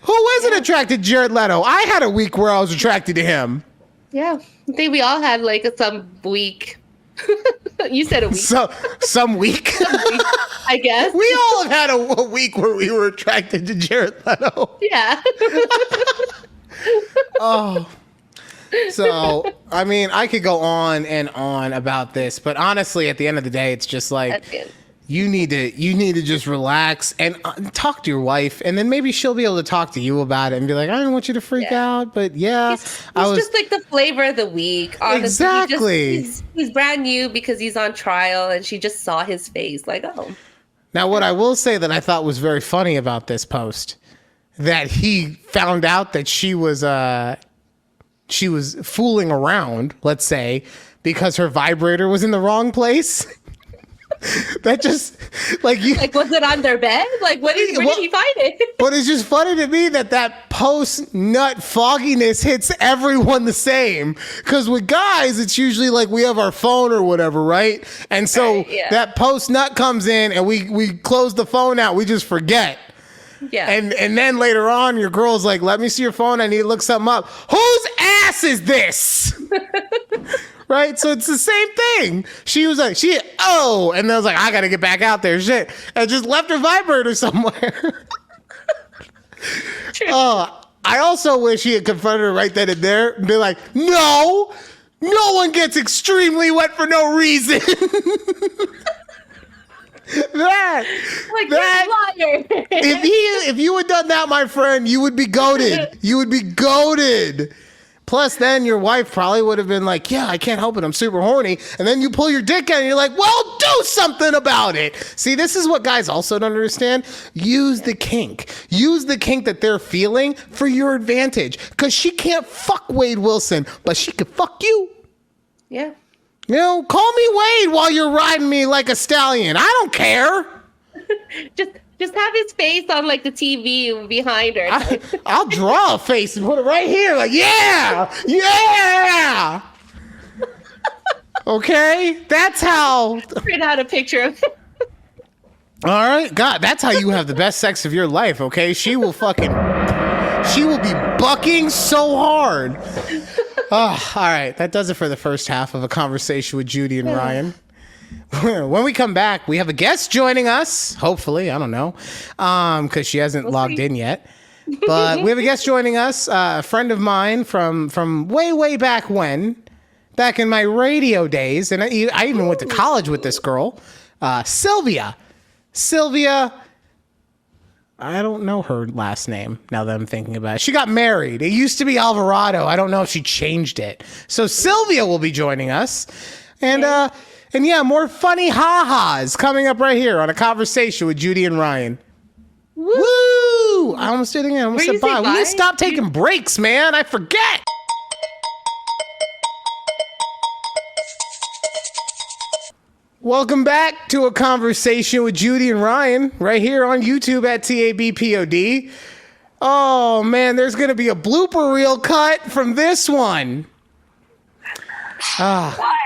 Who isn't attracted to Jared Leto? I had a week where I was attracted to him. Yeah. I think we all had like some week. You said a week. Some week. I guess. We all have had a week where we were attracted to Jared Leto. Yeah. Oh. So, I mean, I could go on and on about this, but honestly, at the end of the day, it's just like, you need to just relax and talk to your wife, and then maybe she'll be able to talk to you about it and be like, I don't want you to freak out, but he's just like the flavor of the week. Honestly, exactly. He's brand new because he's on trial, and she just saw his face. Like, oh. Now, what I will say that I thought was very funny about this post, that he found out that she was fooling around, let's say, because her vibrator was in the wrong place. That just like was it on their bed? Like where did he find it? But it's just funny to me that post nut fogginess hits everyone the same. Because with guys, it's usually like we have our phone or whatever, right? And so that post nut comes in and we close the phone out. We just forget. Yeah. And then later on, your girl's like, let me see your phone. I need to look something up. Whose ass is this? Right? So it's the same thing. She was like, and then I was like, I got to get back out there. Shit. And just left her vibrator somewhere. I also wish he had confronted her right then and there and be like, no one gets extremely wet for no reason. Liar. If you had done that, my friend, you would be goated. You would be goated. Plus, then your wife probably would have been like, yeah, I can't help it. I'm super horny. And then you pull your dick out and you're like, well, do something about it. See, this is what guys also don't understand. Use the kink. Use the kink that they're feeling for your advantage. Because she can't fuck Wade Wilson, but she could fuck you. Yeah. You know, call me Wade while you're riding me like a stallion. I don't care. Just have his face on like the TV behind her. I'll draw a face and put it right here. Like, yeah. Okay, that's how. Print out a picture of him. All right, God, that's how you have the best sex of your life. Okay, she will be bucking so hard. Oh, all right, that does it for the first half of a conversation with Judy and Ryan. When we come back, we have a guest joining us. Hopefully, I don't know, because she hasn't logged in yet. But we have a guest joining us, a friend of mine from way back when, back in my radio days, and I even went to college with this girl, Sylvia. Sylvia. I don't know her last name now that I'm thinking about it. She got married. It used to be Alvarado. I don't know if she changed it. So Sylvia will be joining us, and yeah, more funny ha-has coming up right here on A Conversation with Judy and Ryan. Woo! I almost did it again. I almost said bye. We need to stop taking breaks, man. I forget. Welcome back to A Conversation with Judy and Ryan right here on YouTube at TABPOD. Oh, man, there's going to be a blooper reel cut from this one.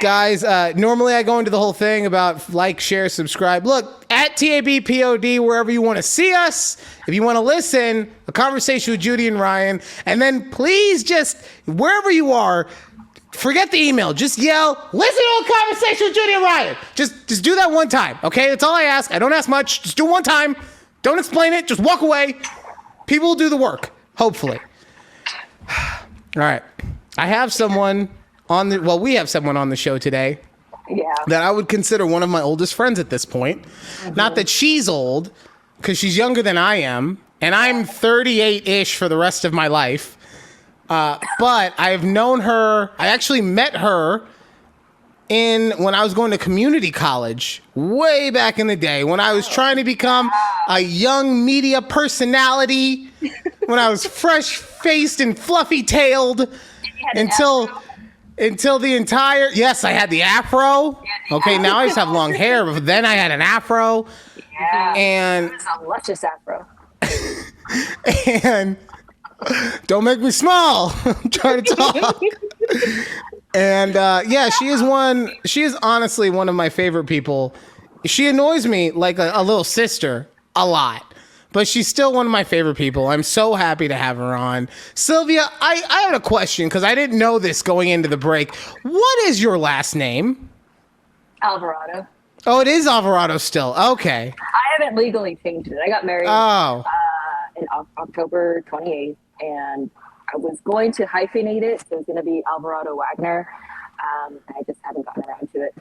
Guys, normally I go into the whole thing about like, share, subscribe. Look, at TABPOD, wherever you want to see us. If you want to listen, A Conversation with Judy and Ryan. And then please just, wherever you are, forget the email. Just yell, listen to A Conversation with Judy and Ryan. Just do that one time, okay? That's all I ask. I don't ask much. Just do it one time. Don't explain it. Just walk away. People will do the work, hopefully. All right. I have someone we have someone on the show today that I would consider one of my oldest friends at this point. Mm-hmm. Not that she's old, because she's younger than I am, and I'm 38-ish for the rest of my life. But I've known her, I actually met her when I was going to community college way back in the day, when I was trying to become a young media personality, when I was fresh-faced and fluffy-tailed until the entire, yes, I had the afro. Okay, now I just have long hair, but then I had an afro. Yeah, and it was a luscious afro. And don't make me smile. I'm trying to talk. And yeah, she is honestly one of my favorite people. She annoys me like a little sister a lot. But she's still one of my favorite people. I'm so happy to have her on. Sylvia, I had a question because I didn't know this going into the break. What is your last name? Alvarado. Oh, it is Alvarado still. Okay. I haven't legally changed it. I got married in October 28th, and I was going to hyphenate it, so it's going to be Alvarado Wagner. I just haven't gotten around to it.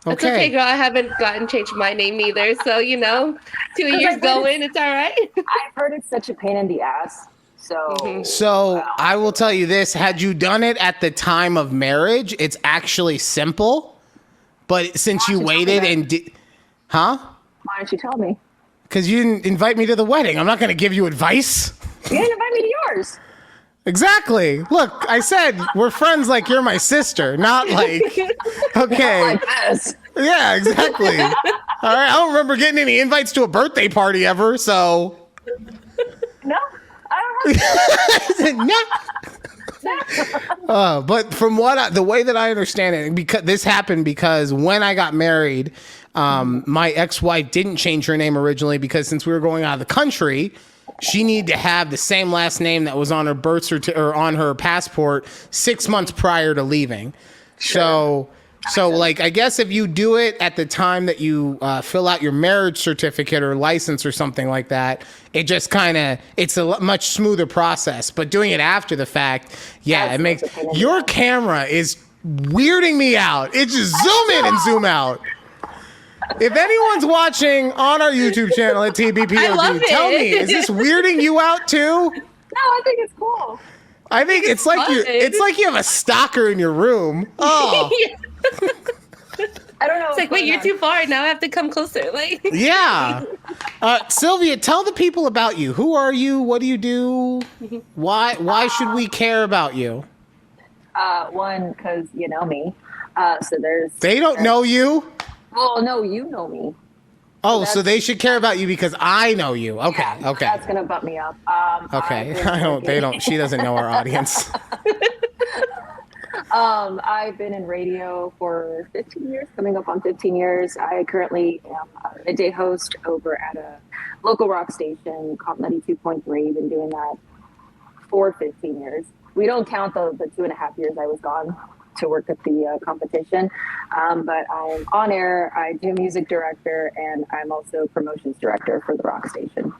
It's okay, girl. I haven't gotten changed my name either. So, 2 years going, it's all right. I've heard it's such a pain in the ass. So I will tell you this. Had you done it at the time of marriage, it's actually simple. But since you waited and did... Huh? Why didn't you tell me? Because you didn't invite me to the wedding. I'm not going to give you advice. You didn't invite me to yours. Exactly. Look, I said we're friends like you're my sister, not like, okay. Not like this. Yeah, exactly. All right. I don't remember getting any invites to a birthday party ever, so. No, I don't know. But from the way that I understand it, because this happened because when I got married, my ex-wife didn't change her name originally because since we were going out of the country, she needed to have the same last name that was on her birth certificate or on her passport 6 months prior to leaving. Sure. So like, I guess if you do it at the time that you fill out your marriage certificate or license or something like that, it just it's a much smoother process. But doing it after the fact, it makes your camera is weirding me out. It just zoom in and zoom out. If anyone's watching on our YouTube channel at TBPOD, tell me, is this weirding you out too? No, I think it's cool. I think it's like you have a stalker in your room. Oh. I don't know. It's like, wait, you're too far. Now I have to come closer. Like, yeah. Sylvia, tell the people about you. Who are you? What do you do? Why should we care about you? One, because you know me. They don't know you. Well, no, you know me. Oh, so they should care about you because I know you. Okay, yeah, okay. That's gonna bump me up. Okay, they don't. She doesn't know our audience. I've been in radio for 15 years, coming up on 15 years. I currently am a midday host over at a local rock station called 92.3. Been doing that for 15 years. We don't count the 2.5 years I was gone to work at the competition. But I'm on air, I do music director, and I'm also promotions director for the rock station.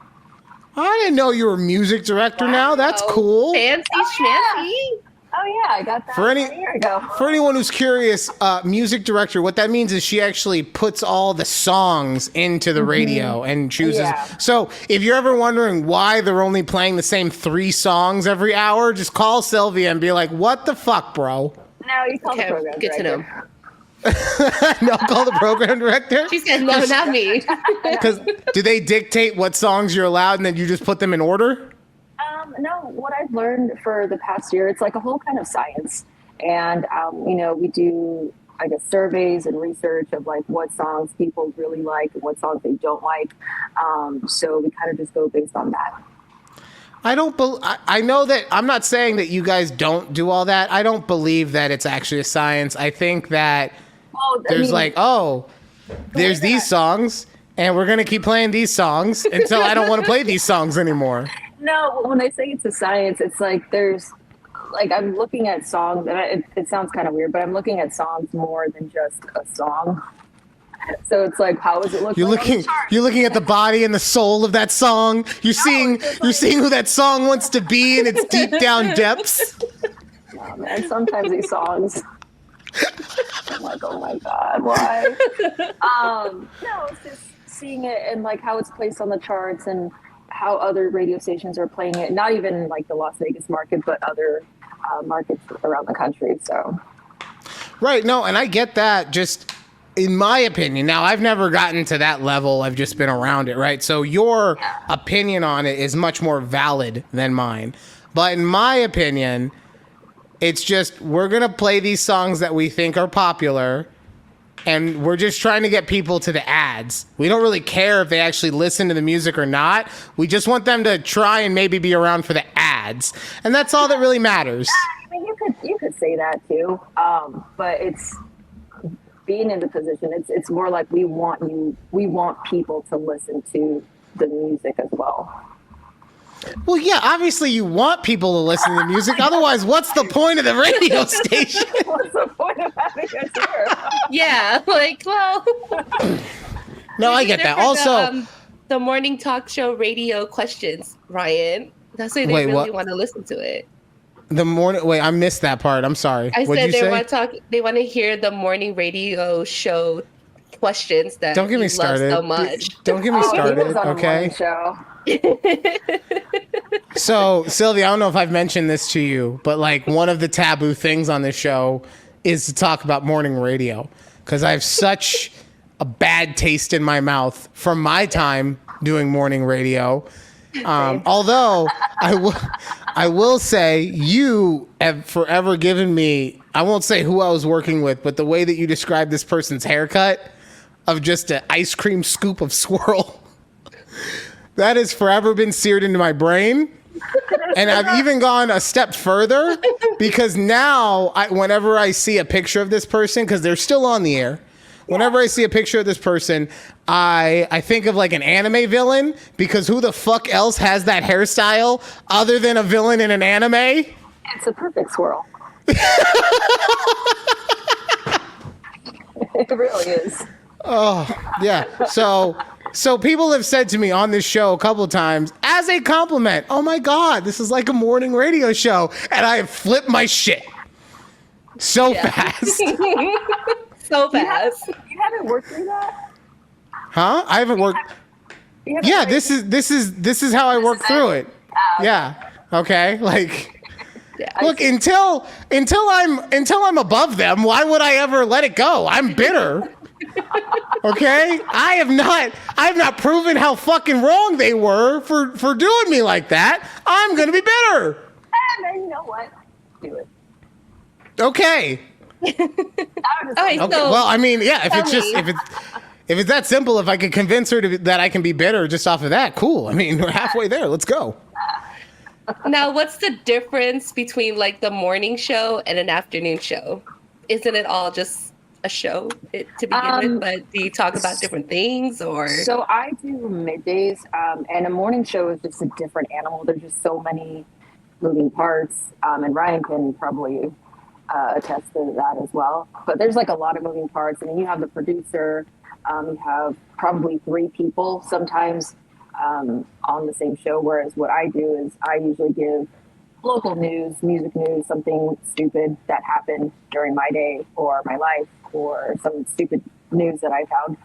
I didn't know you were music director now. That's cool. Fancy schmancy. Oh yeah, I got that a year ago. For anyone who's curious, music director, what that means is she actually puts all the songs into the radio and chooses. Yeah. So if you're ever wondering why they're only playing the same 3 songs every hour, just call Sylvia and be like, what the fuck, bro? No, you call the program good director. to know. No, call the program director? She said, no, not me. Because do they dictate what songs you're allowed and then you just put them in order? No, what I've learned for the past year, it's like a whole kind of science. And, we do, I guess, surveys and research of like what songs people really like and what songs they don't like. So we kind of just go based on that. I know that I'm not saying that you guys don't do all that. I don't believe that it's actually a science. I think that there's these songs and we're going to keep playing these songs until I don't want to play these songs anymore. No, when I say it's a science, it's like I'm looking at songs, and it sounds kind of weird, but I'm looking at songs more than just a song. So it's like, how does it look? You're looking at the body and the soul of that song. You're seeing who that song wants to be in its deep down depths. Oh man, sometimes these songs, I'm like, oh my god, why? No, it's just seeing it and like how it's placed on the charts and how other radio stations are playing it, not even like the Las Vegas market, but other markets around the country. So, right. No, and I get that. Just in my opinion, now I've never gotten to that level. I've just been around it. Right. So your opinion on it is much more valid than mine. But in my opinion, it's just we're going to play these songs that we think are popular. And we're just trying to get people to the ads. We don't really care if they actually listen to the music or not. We just want them to try and maybe be around for the ads. And that's all that really matters. I mean, you could say that too. But it's being in the position, it's more like we want people to listen to the music as well. Well, yeah, obviously you want people to listen to the music. Otherwise, what's the point of the radio station? What's the point of having us here? Yeah, No, I get that. Also, the morning talk show radio questions, Ryan. That's why they really want to listen to it. The morning. Wait, I missed that part. I'm sorry. I What'd said you they say? want to talk. They want to hear the morning radio show questions that Don't get me you love started. so much. Don't get me He started. was on a morning Okay. show. So, Sylvia, I don't know if I've mentioned this to you, but like one of the taboo things on this show is to talk about morning radio because I have such a bad taste in my mouth from my time doing morning radio. Although I will say you have forever given me, I won't say who I was working with, but the way that you described this person's haircut of just an ice cream scoop of swirl, that has forever been seared into my brain. And I've even gone a step further because now whenever I see a picture of this person, because they're still on the air, whenever I see a picture of this person, I think of like an anime villain because who the fuck else has that hairstyle other than a villain in an anime? It's a perfect swirl. It really is. Yeah. So people have said to me on this show a couple of times as a compliment, "Oh my God, this is like a morning radio show," and I have flipped my shit so fast. So fast. You haven't worked through that? Huh? I haven't worked. You haven't Yeah, worked- this is how I work through it. Yeah. Okay. Like, look, until I'm above them, why would I ever let it go? I'm bitter. Okay? I have not proven how fucking wrong they were for doing me like that. I'm gonna be bitter. And then you know what? Do it. Okay. I was just Okay, Okay. so Well, I mean, yeah, if tell it's just me. if it's that simple, if I could convince her that I can be bitter just off of that, cool. I mean, we're halfway there. Let's go. now, what's the difference between like the morning show and an afternoon show? Isn't it all just a show to begin with? But do you talk about different things or? So I do middays, and a morning show is just a different animal. There's just so many moving parts, and Ryan can probably attest to that as well. But there's like a lot of moving parts. I mean, you have the producer, you have probably 3 people sometimes on the same show. Whereas what I do is I usually give local news, music news, something stupid that happened during my day or my life, or some stupid news that I found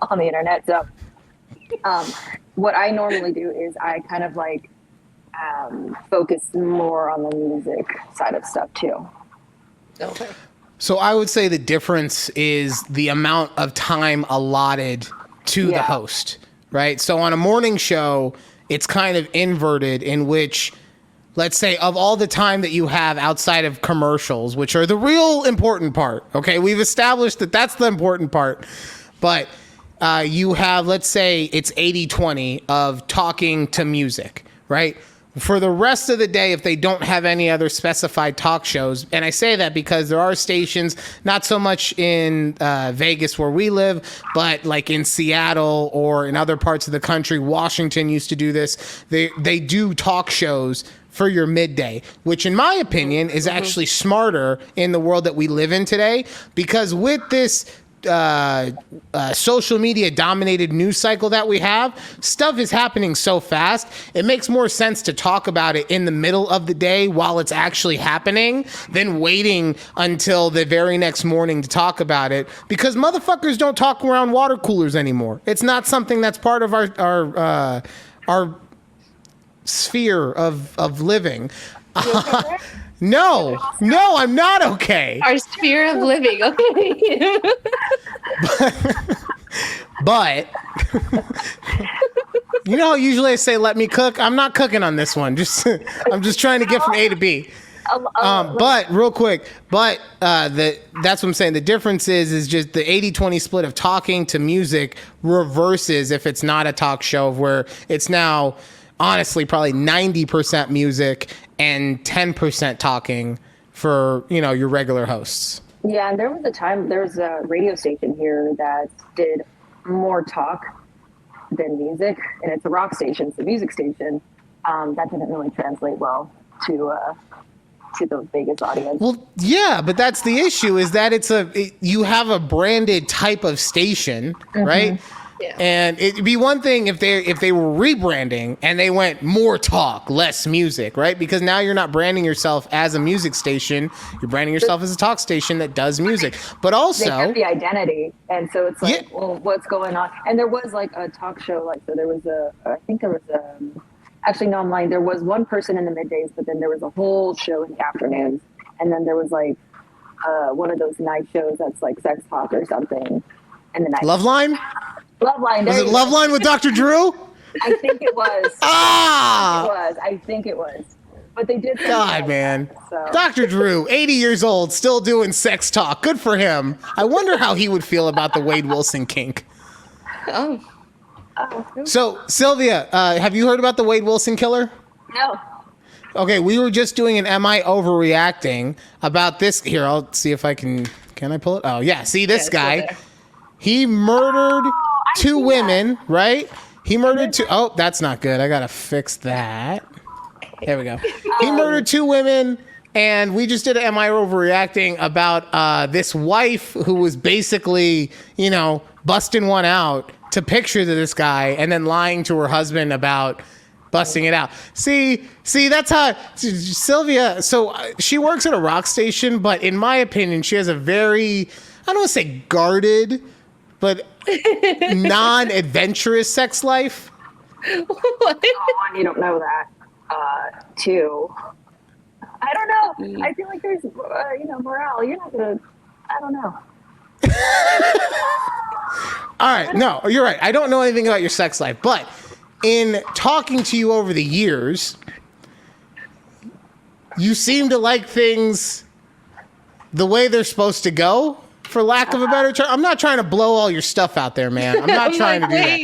on the internet. So what I normally do is I kind of like focus more on the music side of stuff too. Okay. So I would say the difference is the amount of time allotted to the host, right? So on a morning show, it's kind of inverted in which, let's say, of all the time that you have outside of commercials, which are the real important part, okay? We've established that that's the important part, but you have, let's say, it's 80-20 of talking to music, right? For the rest of the day, if they don't have any other specified talk shows, and I say that because there are stations, not so much in Vegas where we live, but like in Seattle or in other parts of the country. Washington used to do this. They do talk shows for your midday, which in my opinion is actually smarter in the world that we live in today, because with this social media dominated news cycle that we have, stuff is happening so fast. It makes more sense to talk about it in the middle of the day while it's actually happening than waiting until the very next morning to talk about it, because motherfuckers don't talk around water coolers anymore. It's not something that's part of our sphere of living. No, I'm not okay. Our sphere of living. Okay. But you know, usually I say let me cook. I'm not cooking on this one. I'm just trying to get from A to B. But real quick, that's what I'm saying. The difference is just the 80-20 split of talking to music reverses if it's not a talk show, where it's now honestly probably 90% music and 10% talking for, you know, your regular hosts. Yeah, and there was a radio station here that did more talk than music, and it's a rock station, it's a music station. That didn't really translate well to the Vegas audience. Well, yeah, but that's the issue, is that you have a branded type of station, right? Yeah. And it'd be one thing if they were rebranding and they went more talk, less music, right? Because now you're not branding yourself as a music station. You're branding yourself as a talk station that does music. But They also, kept the identity, and so it's like, Yeah. well, what's going on? And there was like a talk show, like, so there was I think there was actually no, I'm lying. There was one person in the middays, but then there was a whole show in the afternoons, and then there was like one of those night shows that's like sex talk or something in the night. Loveline? Loveline. Was it Loveline with Dr. Drew? I think it was. Ah! I think it was. But they did. God, man. So. Dr. Drew, 80 years old, still doing sex talk. Good for him. I wonder how he would feel about the Wade Wilson kink. Oh. So, Sylvia, have you heard about the Wade Wilson killer? No. Okay, we were just doing an Am I Overreacting about this. Here, I'll see if I can I pull it? Oh, yeah. See this guy? He murdered two women, right? He murdered two. Oh, that's not good. I got to fix that. There we go. He murdered two women, and we just did an Am I Overreacting about this wife who was basically, busting one out to pictures of this guy and then lying to her husband about busting it out. See, that's how Sylvia, so she works at a rock station, but in my opinion, she has a very, I don't want to say guarded, but non-adventurous sex life. What? One, you don't know that. Two, I don't know. I feel like there's, morale. You're not gonna, I don't know. All right, no, you're right. I don't know anything about your sex life, but in talking to you over the years, you seem to like things the way they're supposed to go, for lack of a better term. I'm not trying to blow all your stuff out there, man. I'm not trying to do that.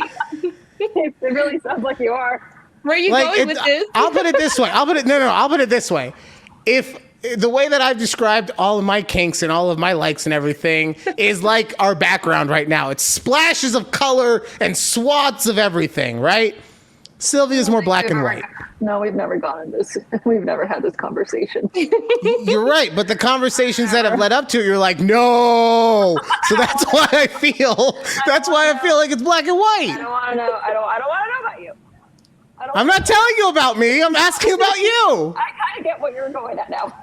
It really sounds like you are. Where are you going with this? I'll put it this way. I'll put it this way. If the way that I've described all of my kinks and all of my likes and everything is like our background right now. It's splashes of color and swaths of everything, right? Sylvia's more black and white. No, we've never gone in this. We've never had this conversation. You're right, but the conversations that have led up to it, you're like, no. So that's why I feel. That's why I feel like it's black and white. I don't want to know. I don't want to know about you. I'm not telling you about me. I'm asking about you. I kind of get what you're going at now.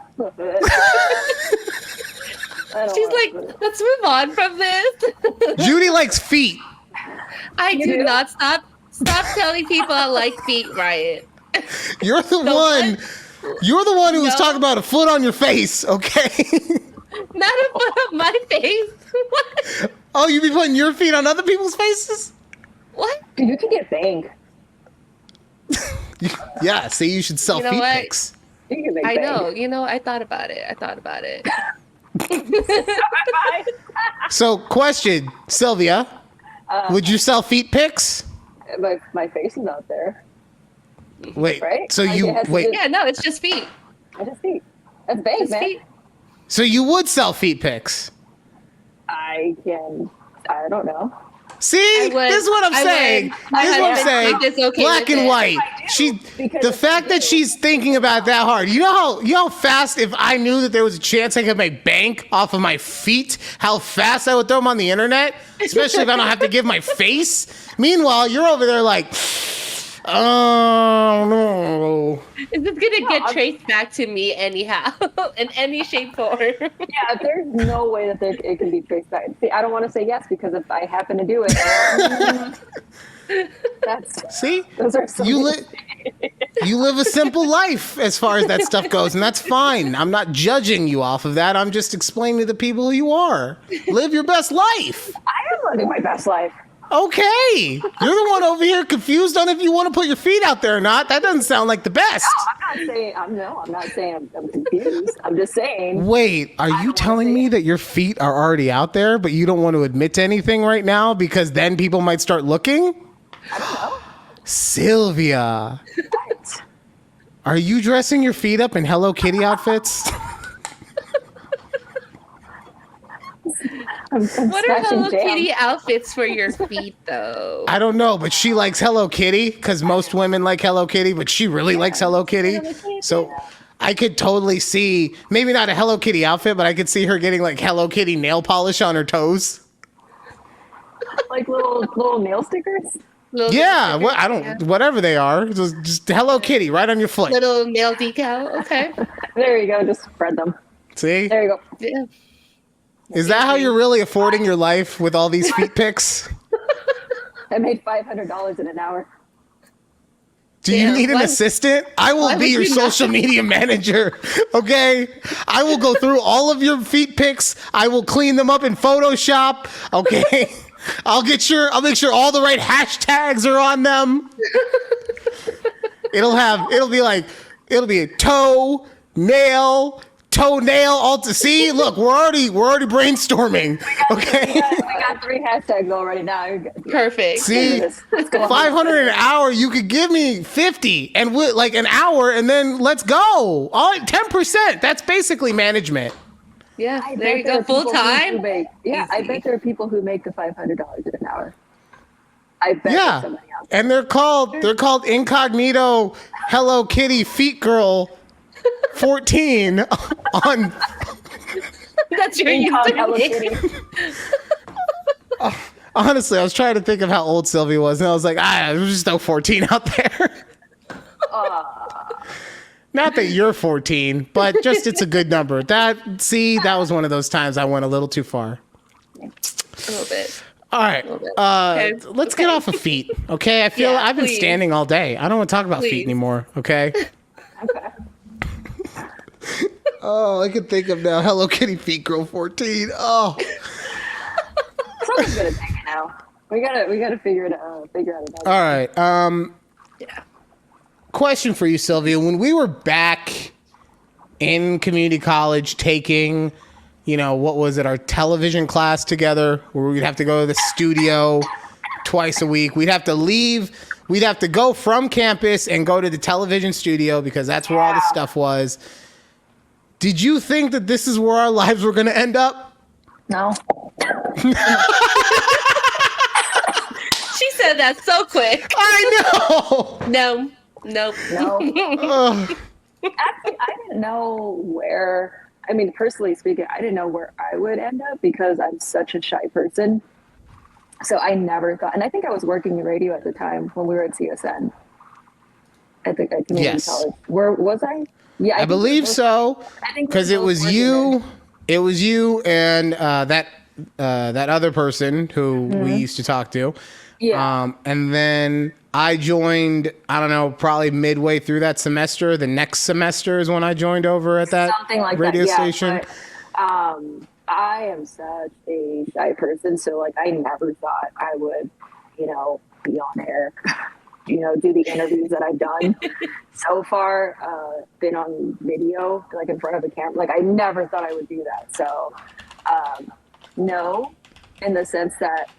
She's like, let's move on from this. Judy likes feet. I do not stop telling people I like feet, Ryan. You're the one. You're the one who was talking about a foot on your face, okay? Not a foot on my face. What? Oh, you be putting your feet on other people's faces? What? Dude, you can get banged. Yeah, see, you should sell feet what? pics. You can make I banged. know. I thought about it. So, question, Sylvia, would you sell feet pics? My face is out there. Wait, Right? so Like, you it has to wait. do- Yeah, no, it's just feet. I just feet. That's banged, It's man. feet. So you would sell feet pics? I don't know. See, would. this is what I'm I saying. would. This is what I'm My saying. husband is okay Black with and it. white. I do, She, because the it's fact that she's thinking about that hard. You know how fast, if I knew that there was a chance I could make bank off of my feet, how fast I would throw them on the internet, especially if I don't have to give my face. Meanwhile, you're over there like, oh no. Is this gonna get traced back to me anyhow, in any shape, form? Yeah, there's no way that it can be traced back. See, I don't want to say yes because if I happen to do it, See, those are some you live a simple life as far as that stuff goes, and that's fine. I'm not judging you off of that. I'm just explaining to the people who you are. Live your best life. I am living my best life. Okay, you're the one over here confused on if you want to put your feet out there or not. That doesn't sound like the best. I'm not saying I'm confused. I'm just saying. Wait, are you telling me that your feet are already out there, but you don't want to admit to anything right now because then people might start looking? I don't know. Sylvia, are you dressing your feet up in Hello Kitty outfits? I'm What are smashing Hello jam. Kitty outfits for your feet, though? I don't know, but she likes Hello Kitty because most women like Hello Kitty, but she really likes Hello Kitty. So I could totally see, maybe not a Hello Kitty outfit, but I could see her getting like Hello Kitty nail polish on her toes. Like little nail stickers. Yeah, I don't. Whatever they are, just Hello Kitty right on your foot. Little nail decal. Okay. There you go. Just spread them. See, There you go. Yeah. is that how you're really affording your life with all these feet pics? I made $500 in an hour. Do you Yeah, need an assistant? I will be would your you not? social media manager. Okay, I will go through all of your feet pics. I will clean them up in Photoshop. Okay, I'll make sure all the right hashtags are on them. It'll be a toenail, all to see. Look, we're already brainstorming. Okay. We got 3 hashtags already now. Perfect. See, Let's go on. 500 an hour, you could give me 50 and like an hour and then let's go. All 10%. That's basically management. Yeah. I There bet you there go. are people Full who time. make- Yeah, I bet there are people who make the $500 in an hour. I bet there's Yeah. somebody out there. And they're called incognito Hello Kitty Feet Girl 14 on That's your Incog Hello username. Kitty. honestly, I was trying to think of how old Sylvia was and I was like, there's just no 14 out there. Not that you're 14, but just it's a good number. That was one of those times I went a little too far. A little bit. All right. Okay. Let's get off of feet. Okay. I feel Yeah, I've been please. standing all day. I don't want to talk about feet Please. anymore. Okay. Okay. Oh, I can think of now. Hello Kitty Feet Girl 14. Oh. Someone's gonna take it now. We gotta figure out another. All right. Yeah. Question for you, Sylvia. When we were back in community college taking, what was it, our television class together, where we'd have to go to the studio twice a week. We'd have to leave. We'd have to go from campus and go to the television studio because that's where all the stuff was. Did you think that this is where our lives were going to end up? No. She said that so quick. I know. No. Nope. No. Ugh. Actually, I didn't know where. I mean, personally speaking, I didn't know where I would end up because I'm such a shy person. So I never thought, and I think I was working in radio at the time when we were at CSN. At community Yes. college. Where was I? Yeah, I believe so. I think Because it was you. It was you and that other person who we used to talk to. Yeah. And then I joined, I don't know, probably midway through that semester. The next semester is when I joined over at that Something like radio that. Yeah, station. but, I am such a shy person, so like I never thought I would, be on air, do the interviews that I've done so far, been on video, like in front of a camera. Like I never thought I would do that. So, no, in the sense that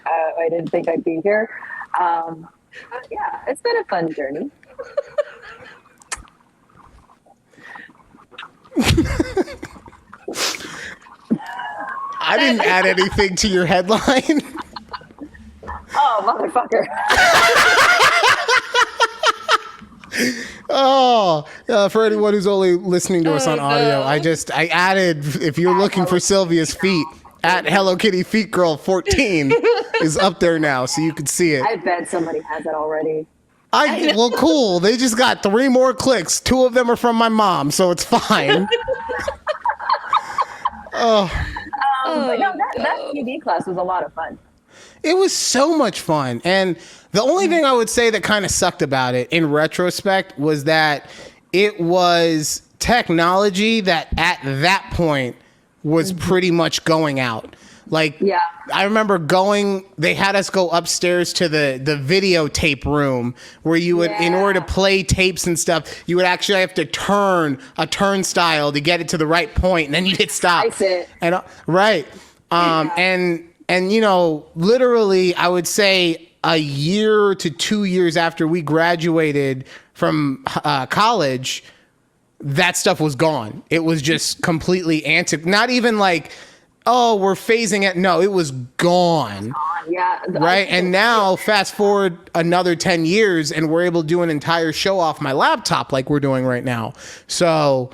I didn't think I'd be here. But yeah, it's been a fun journey. I didn't add anything to your headline. Oh, motherfucker. For anyone who's only listening to us on audio, no. I added, if you're looking for Sylvia's feet, at Hello Kitty Feet Girl 14 is up there now, so you can see it. I bet somebody has it already. Well, cool. They just got 3 more clicks. 2 of them are from my mom, so it's fine. But no, that PD class was a lot of fun. It was so much fun. And the only thing I would say that kind of sucked about it in retrospect was that it was technology that at that point was pretty much going out. Like, Yeah. I remember they had us go upstairs to the videotape room where you would, in order to play tapes and stuff, you would actually have to turn a turnstile to get it to the right point, and then you hit stop. Slice it. And right. And literally, I would say a year to 2 years after we graduated from college, that stuff was gone. It was just completely not even like, oh, we're phasing it. No, it was gone. Yeah. Right. And now fast forward another 10 years and we're able to do an entire show off my laptop like we're doing right now. So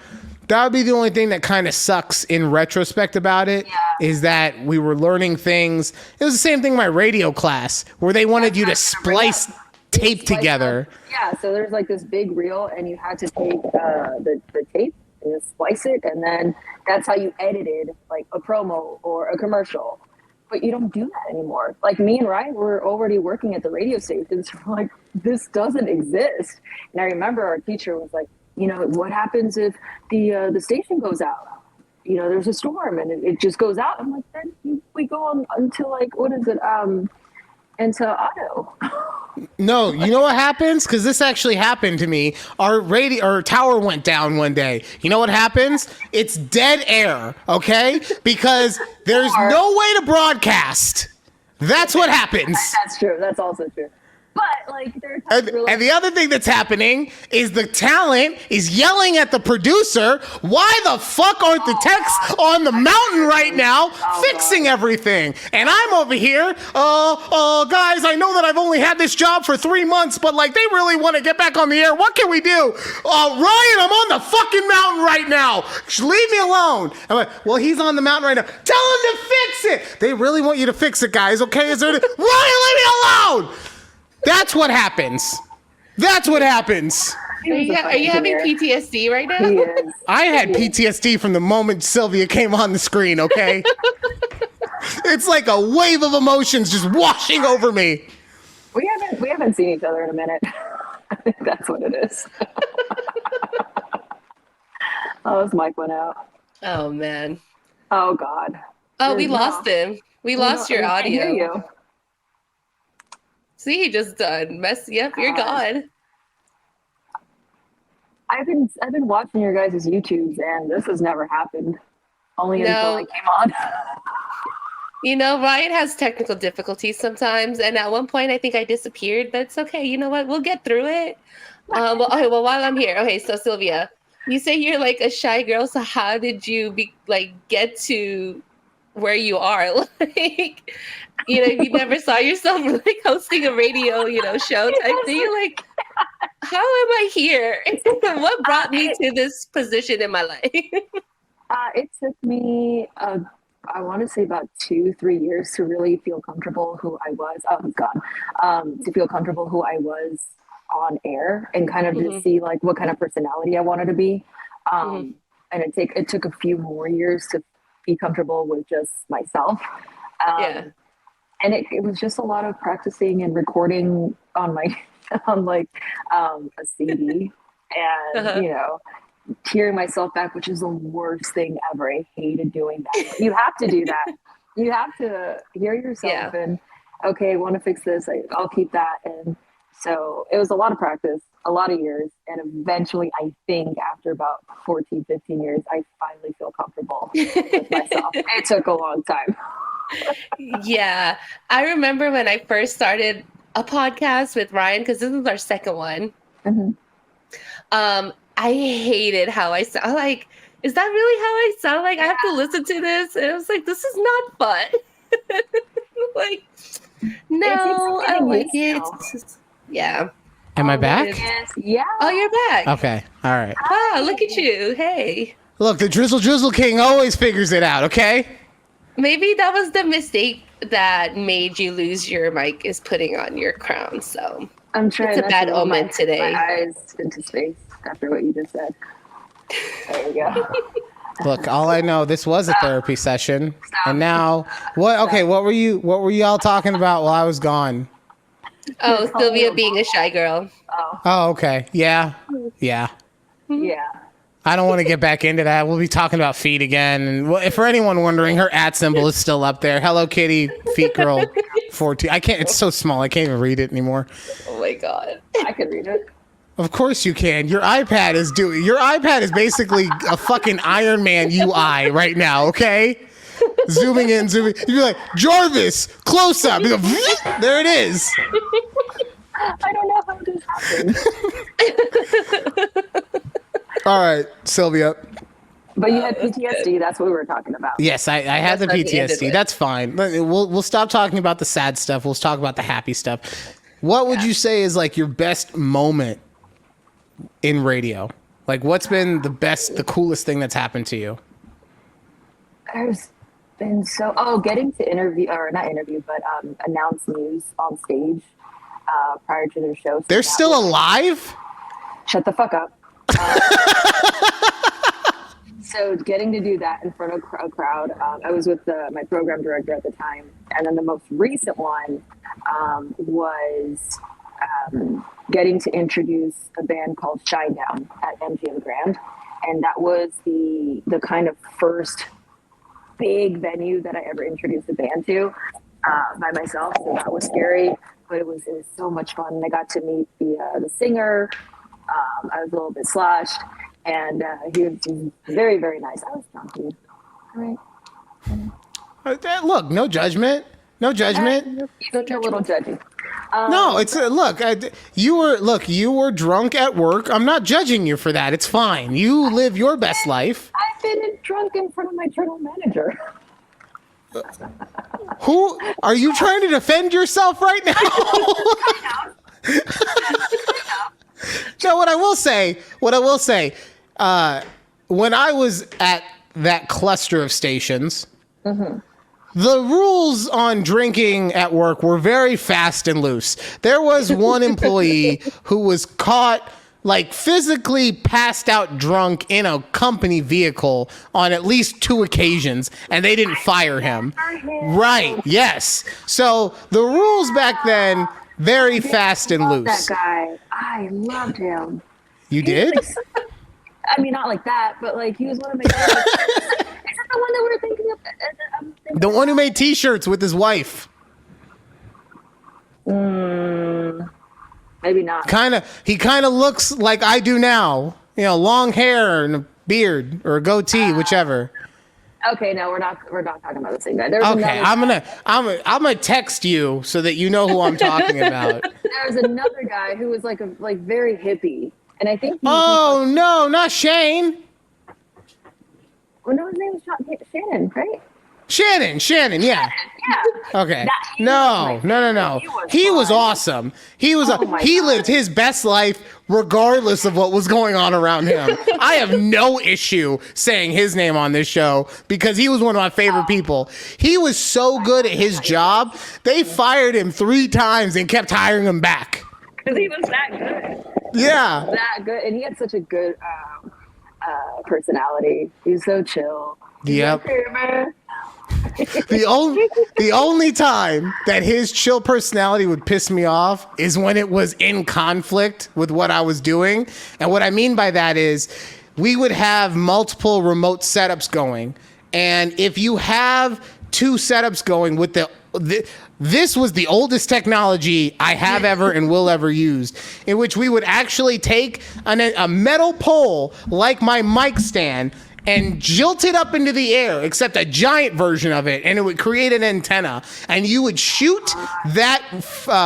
That would be the only thing that kind of sucks in retrospect about it, is that we were learning things. It was the same thing in my radio class where they wanted you to splice tape together. Yeah, so there's like this big reel, and you had to take the tape and splice it, and then that's how you edited like a promo or a commercial. But you don't do that anymore. Like me and Ryan were already working at the radio stations. We're like, this doesn't exist. And I remember our teacher was like, you know, what happens if the station goes out? You know, there's a storm and it just goes out. I'm like, then we go on until like, what is it? Into auto. No, you know what happens? Because this actually happened to me. Our tower went down one day. You know what happens? It's dead air, okay? Because there's no way to broadcast. That's what happens. That's true. That's also true. But like, and the other thing that's happening is the talent is yelling at the producer, why the fuck aren't the techs on the mountain right now fixing everything? And I'm over here, guys, I know that I've only had this job for 3 months, but like they really want to get back on the air. What can we do? Ryan, I'm on the fucking mountain right now. Just leave me alone. I'm like, well, he's on the mountain right now. Tell him to fix it. They really want you to fix it, guys. Okay? Ryan, leave me alone. That's what happens. That's what happens. Are you having PTSD right now? I had PTSD from the moment Sylvia came on the screen, okay? It's like a wave of emotions just washing over me. We haven't seen each other in a minute. I think that's what it is. Oh, his mic went out. Oh, man. Oh, God. Oh, we lost him. We lost your audio. I hear you. See, he just done messy up. You're gone. I've been watching your guys' YouTubes, and this has never happened. Only until I came on. You know, Ryan has technical difficulties sometimes, and at one point I think I disappeared, but it's okay. You know what? We'll get through it. Well, while I'm here, okay. So Sylvia, you say you're like a shy girl. So how did you get to where you are? Like, you know, you never saw yourself like hosting a radio, show type thing. You're like, how am I here? What brought me to this position in my life? It took me, I want to say about 2-3 years to really feel comfortable who I was. Oh, he's gone. To feel comfortable who I was on air and kind of to see like what kind of personality I wanted to be. And it took a few more years to be comfortable with just myself. And it was just a lot of practicing and recording on my a CD and hearing myself back, which is the worst thing ever. I hated doing that. You have to do that. You have to hear yourself and okay, I want to fix this. I'll keep that. And so it was a lot of practice, a lot of years. And eventually, I think after about 14, 15 years, I finally feel comfortable with myself. It took a long time. Yeah. I remember when I first started a podcast with Ryan, because this is our second one. I hated how I sound. Like, is that really how I sound? Like, I have to listen to this. And I was like, this is not fun. Like, no, I don't like it. Yeah. Am I back? Yeah. Oh, you're back. Okay. All right. Wow, look at you. Hey. Look, the Drizzle King always figures it out, okay? Maybe that was the mistake that made you lose your mic, is putting on your crown. So I'm trying. It's a bad omen today. My eyes into space after what you just said. There we go. Look, all I know, this was a therapy session, and now what? Okay, what were you all talking about while I was gone? Oh, Sylvia being a shy girl. Oh, okay. Yeah. I don't want to get back into that. We'll be talking about feet again. And if for anyone wondering, her @ symbol is still up there. Hello Kitty, feet girl 14. I can't. It's so small. I can't even read it anymore. Oh my God. I can read it. Of course you can. Your iPad is basically a fucking Iron Man UI right now. Okay. Zooming in, zooming. You'd be like, Jarvis, close up. You go, there it is. I don't know how this happened. All right, Sylvia. But you had PTSD. That's what we were talking about. Yes, I had the PTSD. That's fine. We'll stop talking about the sad stuff. We'll talk about the happy stuff. What would you say is like your best moment in radio? Like, what's been the coolest thing that's happened to you? There's been getting to announce news on stage prior to their show. So They're still alive? Shut the fuck up. So getting to do that in front of a crowd, I was with my program director at the time. And then the most recent one was getting to introduce a band called Shinedown at MGM Grand. And that was the kind of first big venue that I ever introduced a band to by myself. So that was scary, but it was so much fun. And I got to meet the singer. I was a little bit sloshed, and he was very, very nice. I was drunk, dude. All right. Look, no judgment. No judgment. You're a little judgy. No, it's you were drunk at work. I'm not judging you for that. It's fine. You live your best life. I've been drunk in front of my general manager. Who are you trying to defend yourself right now? So what I will say, when I was at that cluster of stations, the rules on drinking at work were very fast and loose. There was one employee who was caught like physically passed out drunk in a company vehicle on at least 2 occasions, and they didn't fire him. Right, yes. So the rules back then, very fast and loose. That guy, I loved him. You did? I mean, not like that, but like he was one of my favorites. Is that the one that we were thinking of? The one who made T-shirts with his wife. Maybe not. He kind of looks like I do now. You know, long hair and a beard or a goatee, whichever. Okay, no, we're not talking about the same guy. There's Okay, I'm gonna text you so that you know who I'm talking about. There's another guy who was like very hippie, and I think. No, not Shane. Well, no, his name was Shannon, right? Shannon, yeah. Yeah. Okay. No. He was awesome. He lived his best life regardless of what was going on around him. I have no issue saying his name on this show because he was one of my favorite people. He was so good at his job, they fired him 3 times and kept hiring him back. Because he was that good. Yeah. That good. And he had such a good personality. He was so chill. Yep. Hey, man. The only time that his chill personality would piss me off is when it was in conflict with what I was doing. And what I mean by that is we would have multiple remote setups going. And if you have 2 setups going with this was the oldest technology I have ever and will ever use, in which we would actually take a metal pole like my mic stand and jolt it up into the air, except a giant version of it, and it would create an antenna. And you would shoot that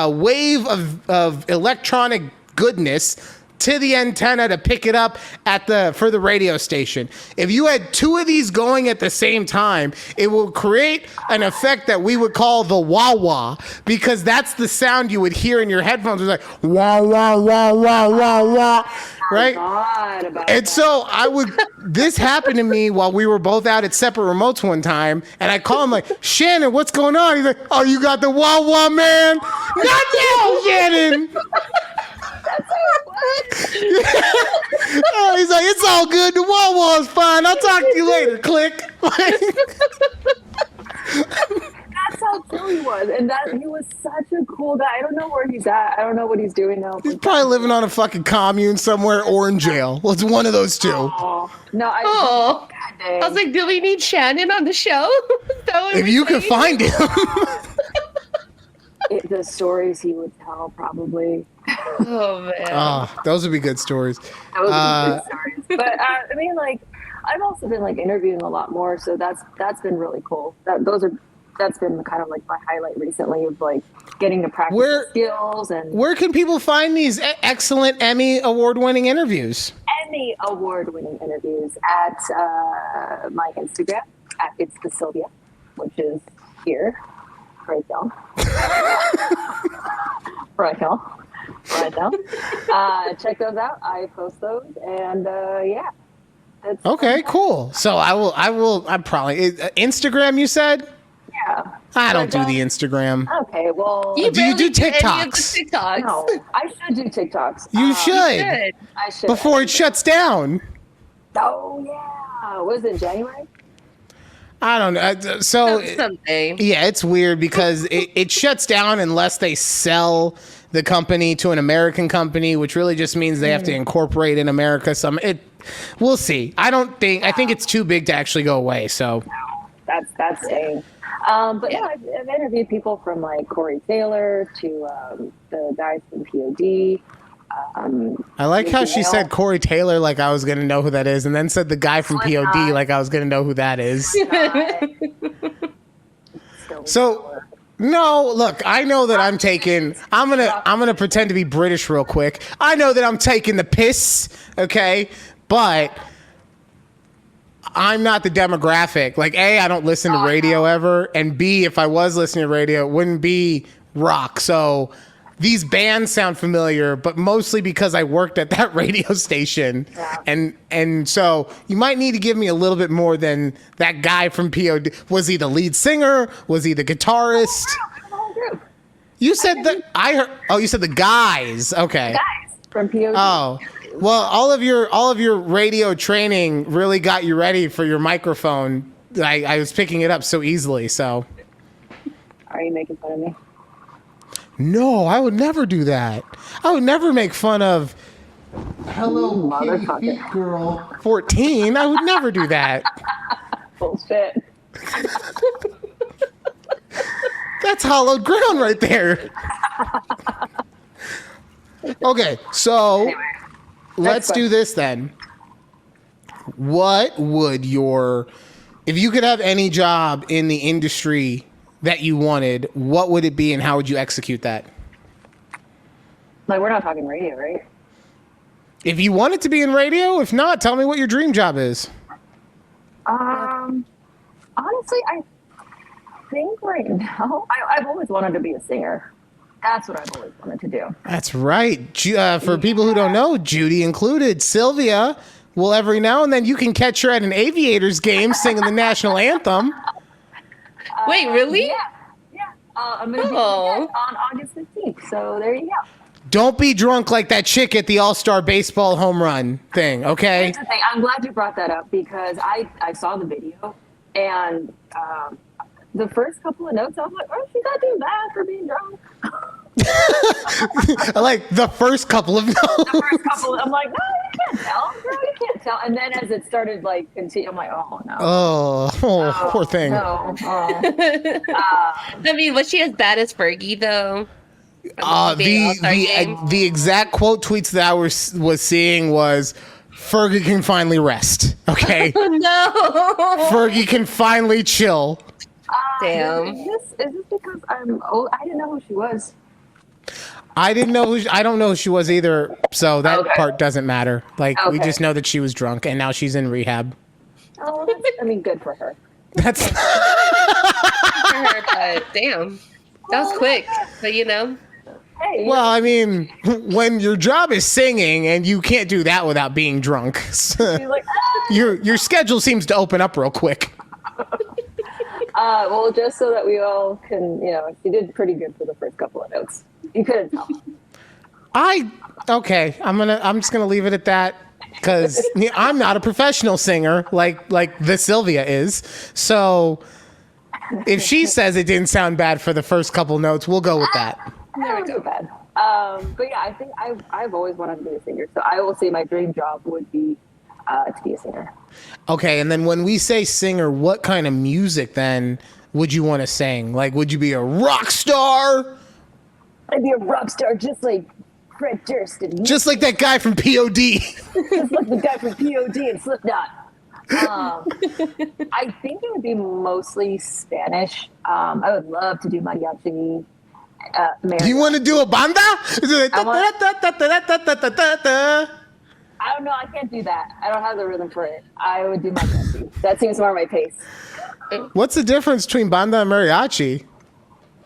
wave of electronic goodness to the antenna to pick it up for the radio station. If you had 2 of these going at the same time, it will create an effect that we would call the wah wah, because that's the sound you would hear in your headphones. It was like wah wah wah wah wah wah, right? And so this happened to me while we were both out at separate remotes one time, and I call him like, Shannon, what's going on? He's like, oh, you got the wah wah, man? Not now, Shannon. Oh, he's like, it's all good. The wall is fine. I'll talk to you later. Click. That's how cool he was, and he was such a cool guy. I don't know where he's at. I don't know what he's doing now. He's probably living on a fucking commune somewhere or in jail. Well, it's one of those 2. Oh, no, I was like, do we need Shannon on the show? If you can find him. The stories he would tell, probably. Oh man. Oh, those would be good stories. Those would be good stories. But I mean, like, I've also been like interviewing a lot more, so that's been really cool. That's been kind of like my highlight recently of like getting to practice skills. And where can people find these excellent Emmy award-winning interviews? Emmy award-winning interviews at my Instagram at It's the Sylvia, which is here. Right now. right now. Check those out. I post those, and yeah. It's Okay, cool. So I'm probably Instagram. You said Yeah. I don't do But, the Instagram. Okay, well, You Do you barely do any of the TikToks? TikToks. no, I should do TikToks. You should Good. I should. before it shuts down. Oh yeah. Was it January? I don't know. So Someday. yeah, it's weird because it shuts down unless they sell the company to an American company, which really just means they have to incorporate in America. We'll see. I think it's too big to actually go away. So That's staying. But yeah, I've interviewed people from like Corey Taylor to the guys from POD. I like how she Male. said Corey Taylor like I was gonna know who that is, and then said the guy from POD Slipknot. like I was gonna know who that is. Still So no, look, I know that I'm gonna pretend to be British real quick. I know that I'm taking the piss, okay? But I'm not the demographic. Like A, I don't listen to radio ever, and B, if I was listening to radio, it wouldn't be rock. So these bands sound familiar, but mostly because I worked at that radio station. Yeah. And so you might need to give me a little bit more than that guy from POD. Was he the lead singer? Was he the guitarist? the whole group. You said that I heard. Oh, you said the guys. Okay. Guys from POD. Oh, well, all of your radio training really got you ready for your microphone. I was picking it up so easily. So Are you making fun of me? no, I would never do that. I would never make fun of Hello Motherfucker. Kitty Girl 14. I would never do that. Bullshit. That's hollowed ground right there. Okay, so Anyway, let's do this then. What would if you could have any job in the industry that you wanted, what would it be and how would you execute that? like we're not talking radio, right? If you want it to be in radio, if not, tell me what your dream job is. Honestly, I think right now I've always wanted to be a singer. That's what I've always wanted to do. That's right. For people who don't know, Judy included, Sylvia will every now and then you can catch her at an Aviators game singing the national anthem. Wait, really? Yeah. I'm going to be Oh. on August 15th. So there you go. Don't be drunk like that chick at the All-Star Baseball home run thing, okay? Here's the thing. I'm glad you brought that up because I saw the video and the first couple of notes, I was like, oh, she's not doing bad for being drunk. I like the first couple of notes. The first couple, I'm like, no, you can't tell. Girl, you can't tell. And then as it started, like, continue, I'm like, oh, no. Oh, poor thing. No. I mean, was she as bad as Fergie though? The exact quote tweets that I was seeing was, Fergie can finally rest, okay? No. Fergie can finally chill. Damn. Is this because I'm old? I didn't know who she was. I don't know who she was either, so that Okay. part doesn't matter. Like, we Okay. just know that she was drunk, and now she's in rehab. Oh, good for her. That's... For her, but damn, that was quick. But Hey, Well, I mean, when your job is singing, and you can't do that without being drunk, she's like, your schedule seems to open up real quick. well, just so that we all can, she did pretty good for the first couple of notes. You couldn't tell. Okay, I'm just gonna leave it at that because I'm not a professional singer like the Sylvia is. So if she says it didn't sound bad for the first couple notes, we'll go with that. Never too bad. But yeah, I think I've always wanted to be a singer. So I will say my dream job would be to be a singer. Okay, and then when we say singer, what kind of music then would you want to sing? Like, would you be a rock star? I'd be a rock star just like Fred Durst and Just like that guy from POD. just like the guy from POD and Slipknot. I think it would be mostly Spanish. I would love to do mariachi. Do you want to do a banda? I don't know. I can't do that. I don't have the rhythm for it. I would do mariachi. That seems more my pace. What's the difference between banda and mariachi?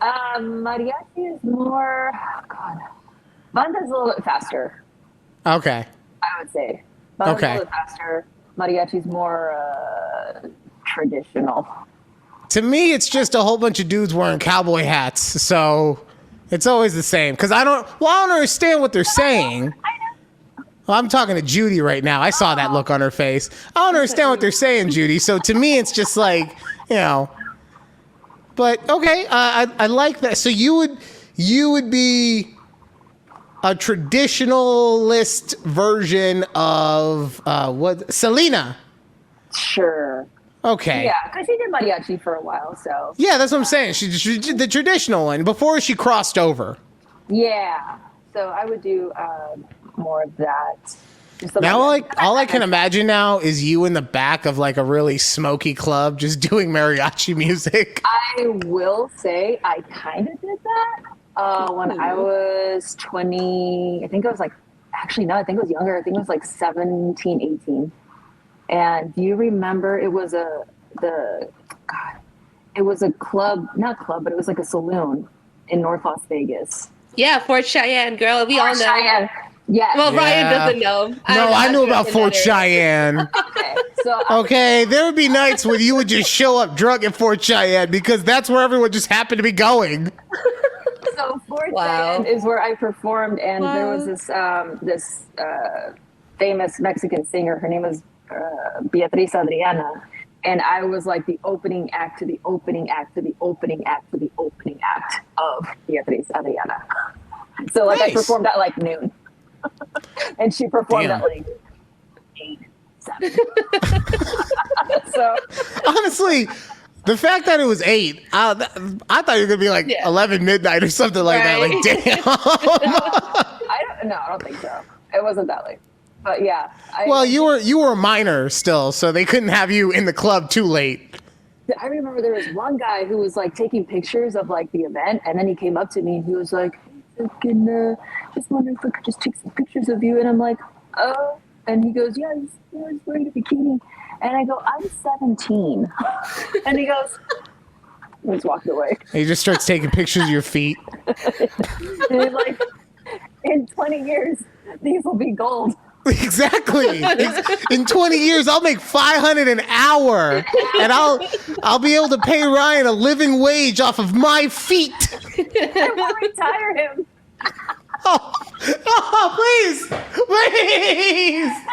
Mariachi is more. Oh God. Banda's a little bit faster, Okay. I would say. Banda's Okay. a little bit faster. Mariachi's more traditional. To me, it's just a whole bunch of dudes wearing cowboy hats. So it's always the same. Because I don't understand what they're saying. Well, I'm talking to Judy right now. I saw that look on her face. I don't understand what they're saying, Judy. So to me, it's just like, you know. But okay, I like that. So you would be a traditionalist version of what? Selena. Sure. Okay. Yeah, because she did mariachi for a while, so. Yeah, that's what I'm saying. She did the traditional one before she crossed over. Yeah. So I would do more of that. Now, all I can imagine now is you in the back of like a really smoky club just doing mariachi music. I will say I kind of did that when I was 20. I think I was like, actually, no, I think it was younger. I think it was like 17, 18. And do you remember it was it was a club, not club, but it was like a saloon in North Las Vegas. Yeah, Fort Cheyenne, girl. We all know. Cheyenne. Yeah. Well, Ryan doesn't know. No, I knew about Fort Cheyenne. Okay. So Okay, there would be nights when you would just show up drunk at Fort Cheyenne because that's where everyone just happened to be going. So Fort Cheyenne is where I performed, and there was this famous Mexican singer. Her name was Beatriz Adriana, and I was like the opening act to the opening act to the opening act to the opening act of Beatriz Adriana. So like I performed at like noon, and she performed at like 8, 7. So honestly, the fact that it was 8, I thought you were gonna be like 11 midnight or something like that. Like, damn. I don't think so. It wasn't that late. But yeah. Well, you were a minor still, so they couldn't have you in the club too late. I remember there was one guy who was like taking pictures of like the event, and then he came up to me and he was like, just wondering if I could just take some pictures of you. And I'm like, oh. And he goes, yeah, he's wearing a bikini. And I go, I'm 17. And he goes, and just walked away. He just starts taking pictures of your feet. And he's like, in 20 years, these will be gold. Exactly. In 20 years, I'll make $500 an hour, and I'll be able to pay Ryan a living wage off of my feet. I will retire him. Oh, please.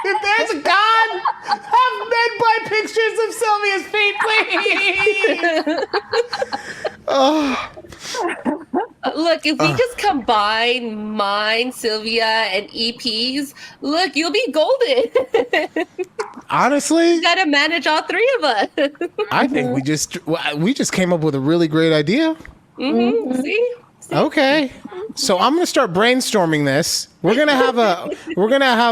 If there's a God, have men buy pictures of Sylvia's feet, please. Oh. Look, if we just combine mine, Sylvia, and EP's, look, you'll be golden. Honestly, you gotta manage all 3 of us. I think we just came up with a really great idea. Mm-hmm. See? Okay, so I'm gonna start brainstorming this. We're gonna have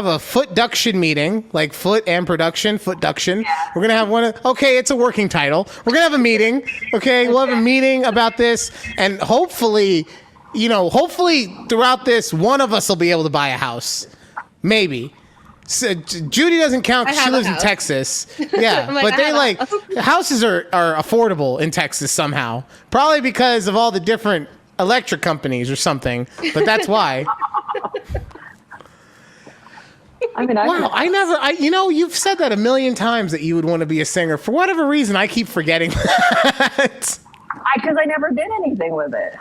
a footduction meeting, like foot and production, footduction. We're gonna have okay, it's a working title. We're gonna have a meeting. Okay, we'll have a meeting about this, and hopefully throughout this, one of us will be able to buy a house, maybe. So, Judy doesn't count because she lives in Texas. Yeah, but they houses are affordable in Texas somehow, probably because of all the different electric companies or something, but that's why. I mean, you've said that a million times that you would want to be a singer. For whatever reason, I keep forgetting that. Because I never did anything with it.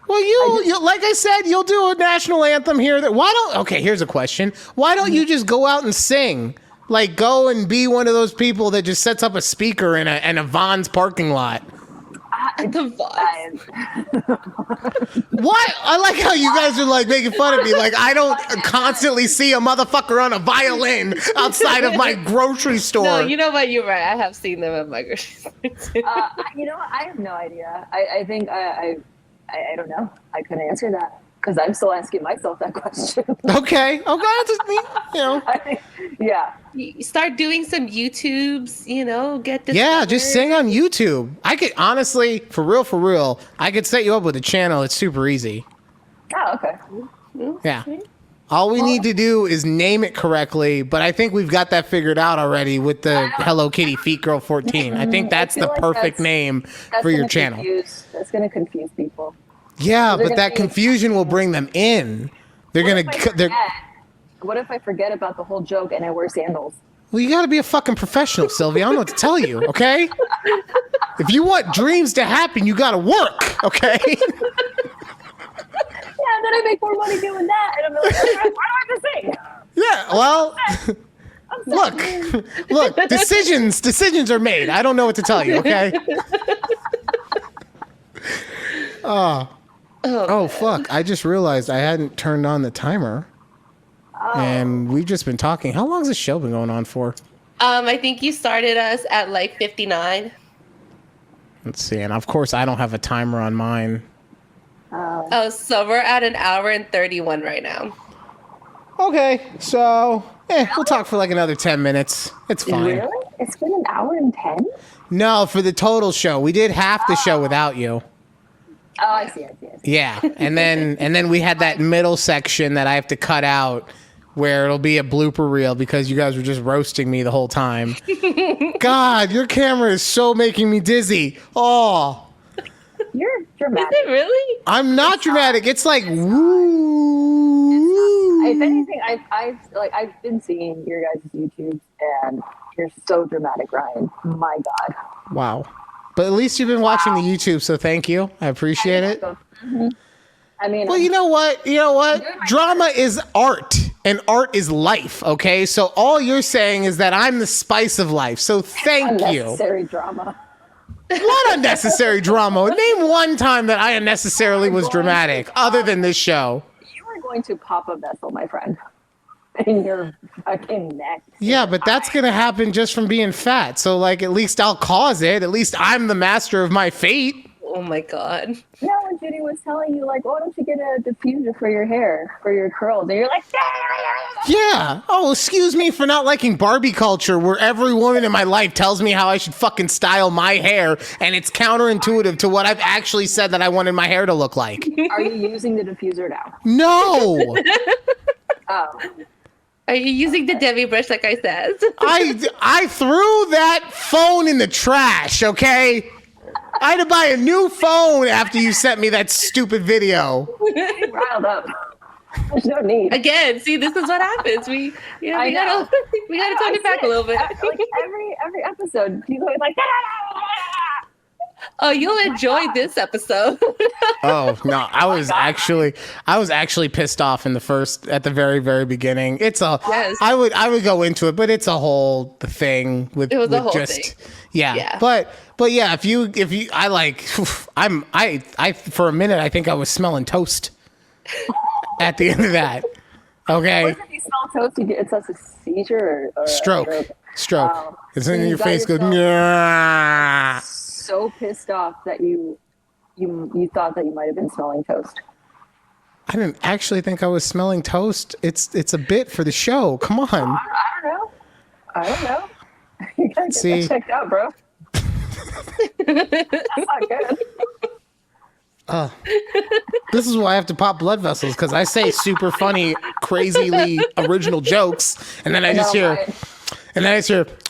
Well, you like I said, you'll do a national anthem here. Here's a question. Why don't you just go out and sing? Like, go and be one of those people that just sets up a speaker in a Vons parking lot. The Vons. What? I like how you guys are like making fun of me. Like, I don't constantly see a motherfucker on a violin outside of my grocery store. No, you know what? You're right. I have seen them at my grocery store too. I have no idea. I think I don't know. I couldn't answer that because I'm still asking myself that question. Okay. Yeah. You start doing some YouTubes, get this. Yeah, just sing on YouTube. I could honestly, for real, I could set you up with a channel. It's super easy. Oh, okay. Yeah. All we need to do is name it correctly, but I think we've got that figured out already with the Hello Kitty Feet Girl 14. I think that's the perfect name for your channel. That's going to confuse people. Yeah, but that confusion will bring them in. They're What gonna. if I They're, forget? What if I forget about the whole joke and I wear sandals? well, you got to be a fucking professional, Sylvia. I don't know what to tell you. Okay. If you want dreams to happen, you got to work. Okay. Yeah, and then I make more money doing that, and I'm like, why do I have to sing? Yeah. Well. Look. Decisions are made. I don't know what to tell you. Okay. Oh fuck! I just realized I hadn't turned on the timer, and we've just been talking. How long has this show been going on for? I think you started us at like 59. Let's see, and of course I don't have a timer on mine. Oh, so we're at an hour and 31 right now. Okay, so we'll talk for like another 10 minutes. It's fine. Really? It's been an hour and 10? No, for the total show, we did half the show without you. Oh, I see. Yeah, and then we had that middle section that I have to cut out, where it'll be a blooper reel because you guys were just roasting me the whole time. God, your camera is so making me dizzy. Oh, You're Is dramatic. it really? I'm not dramatic. It's like woo. If anything, I've been seeing your guys' YouTube, and you're so dramatic, Ryan. My God. Wow. But at least you've been watching the YouTube, so thank you. I appreciate it. Mm-hmm. I mean, Well, you know what? Drama is art, and art is life, okay? So all you're saying is that I'm the spice of life, so thank you. unnecessary drama. What unnecessary drama? Name one time that I unnecessarily was dramatic, other than this show. You are going to pop a vessel, my friend, in your fucking neck. Yeah, but that's going to happen just from being fat. So, like, at least I'll cause it. At least I'm the master of my fate. Oh my God. No, when Judy was telling you, like, why don't you get a diffuser for your hair, for your curls? And you're like, Yeah. Oh, excuse me for not liking Barbie culture, where every woman in my life tells me how I should fucking style my hair, and it's counterintuitive to what I've actually said that I wanted my hair to look like. are you using the diffuser now? No. Oh. Are you using the Debbie brush like I said? I threw that phone in the trash, okay? I had to buy a new phone after you sent me that stupid video. Getting riled up. There's no need. Again, see, this is what happens. We gotta tone it back a little bit. Like every episode, he's always like, Oh, you'll enjoy this episode. Oh no, I was actually pissed off at the very, very beginning. Yes. I would go into it, but it's a whole thing with It was with a whole just thing. yeah. But yeah, if you I like I for a minute I think I was smelling toast at the end of that. Okay. what if you smell toast, it's a seizure or Stroke. Wow. It's So in you your got face goes yourself yeah. so pissed off that you thought that you might have been smelling toast. I didn't actually think I was smelling toast. It's a bit for the show. Come on. I don't know. You gotta get See. that checked out, bro. That's not good. This is why I have to pop blood vessels, because I say super funny, crazily original jokes, and then I just hear,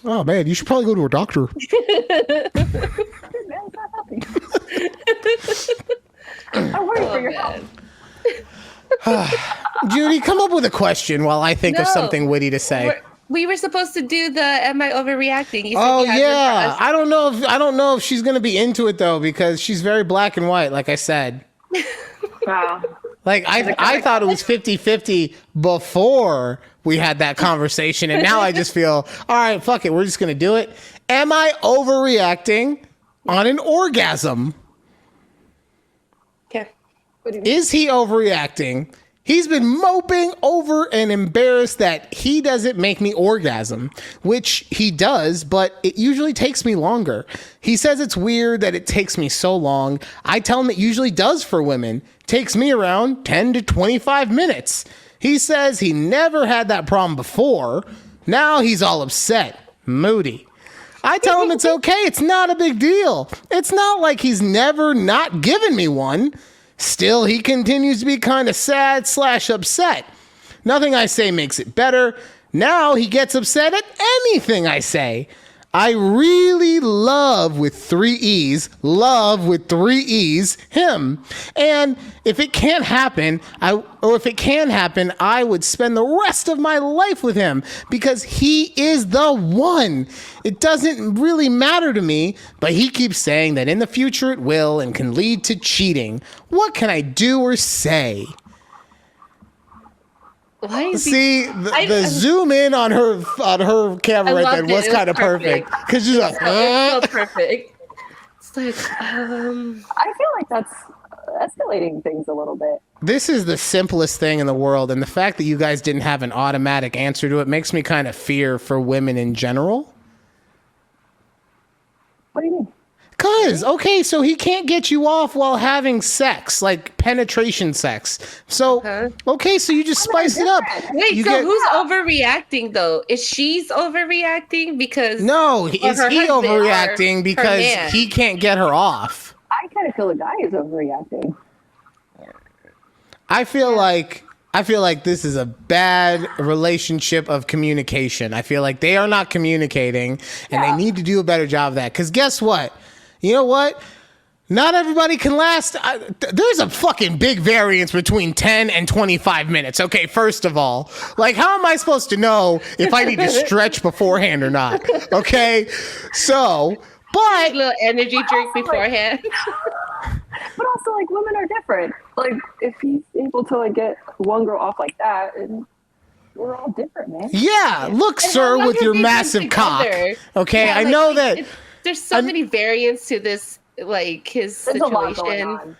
oh man, you should probably go to a doctor. Man, stop helping. I'm worried for your health. Judy, come up with a question while I think of No. something witty to say. We were supposed to do the "Am I overreacting?" You said Oh you had yeah, one for us. I don't know if she's gonna be into it though, because she's very black and white, like I said. Wow. Like I thought it was 50-50 before we had that conversation, and now I just feel, all right, fuck it, we're just gonna do it. Am I overreacting on an orgasm? Okay. What do you mean? Is he overreacting? He's been moping over and embarrassed that he doesn't make me orgasm, which he does, but it usually takes me longer. He says it's weird that it takes me so long. I tell him it usually does for women. Takes me around 10 to 25 minutes. He says he never had that problem before. Now he's all upset, moody. I tell him it's okay. It's not a big deal. It's not like he's never not given me one. Still, he continues to be kind of sad / upset. Nothing I say makes it better. Now he gets upset at anything I say. I really love with 3 E's, love with 3 E's, him. And if it can't happen, if it can happen, I would spend the rest of my life with him because he is the one. It doesn't really matter to me, but he keeps saying that in the future it will and can lead to cheating. What can I do or say? Why is See, the zoom in on her camera right there was kind of perfect. Because she's like, it's so perfect. It's like, I feel like that's escalating things a little bit. This is the simplest thing in the world. And the fact that you guys didn't have an automatic answer to it makes me kind of fear for women in general. What do you mean? Because, okay, so he can't get you off while having sex, like penetration sex. So, okay, so you just spice it up. wait, You so get- who's overreacting though? Is she's overreacting because No, is he her husband or overreacting her because man? he can't get her off? I kind of feel the guy is overreacting. I feel like this is a bad relationship of communication. I feel like they are not communicating and they need to do a better job of that. Because guess what? You know what? Not everybody can last. There's a fucking big variance between 10 and 25 minutes. Okay, first of all, like, how am I supposed to know if I need to stretch beforehand or not? Okay, so, a but little energy drink also, like- beforehand? But also, like, women are different. Like, if he's able to, like, get one girl off like that, and we're all different, man. yeah, look, And sir, how long with have your they been massive cock. together? Okay, Yeah, I like, know that. there's so many variants to this, like his There's a lot going situation. on.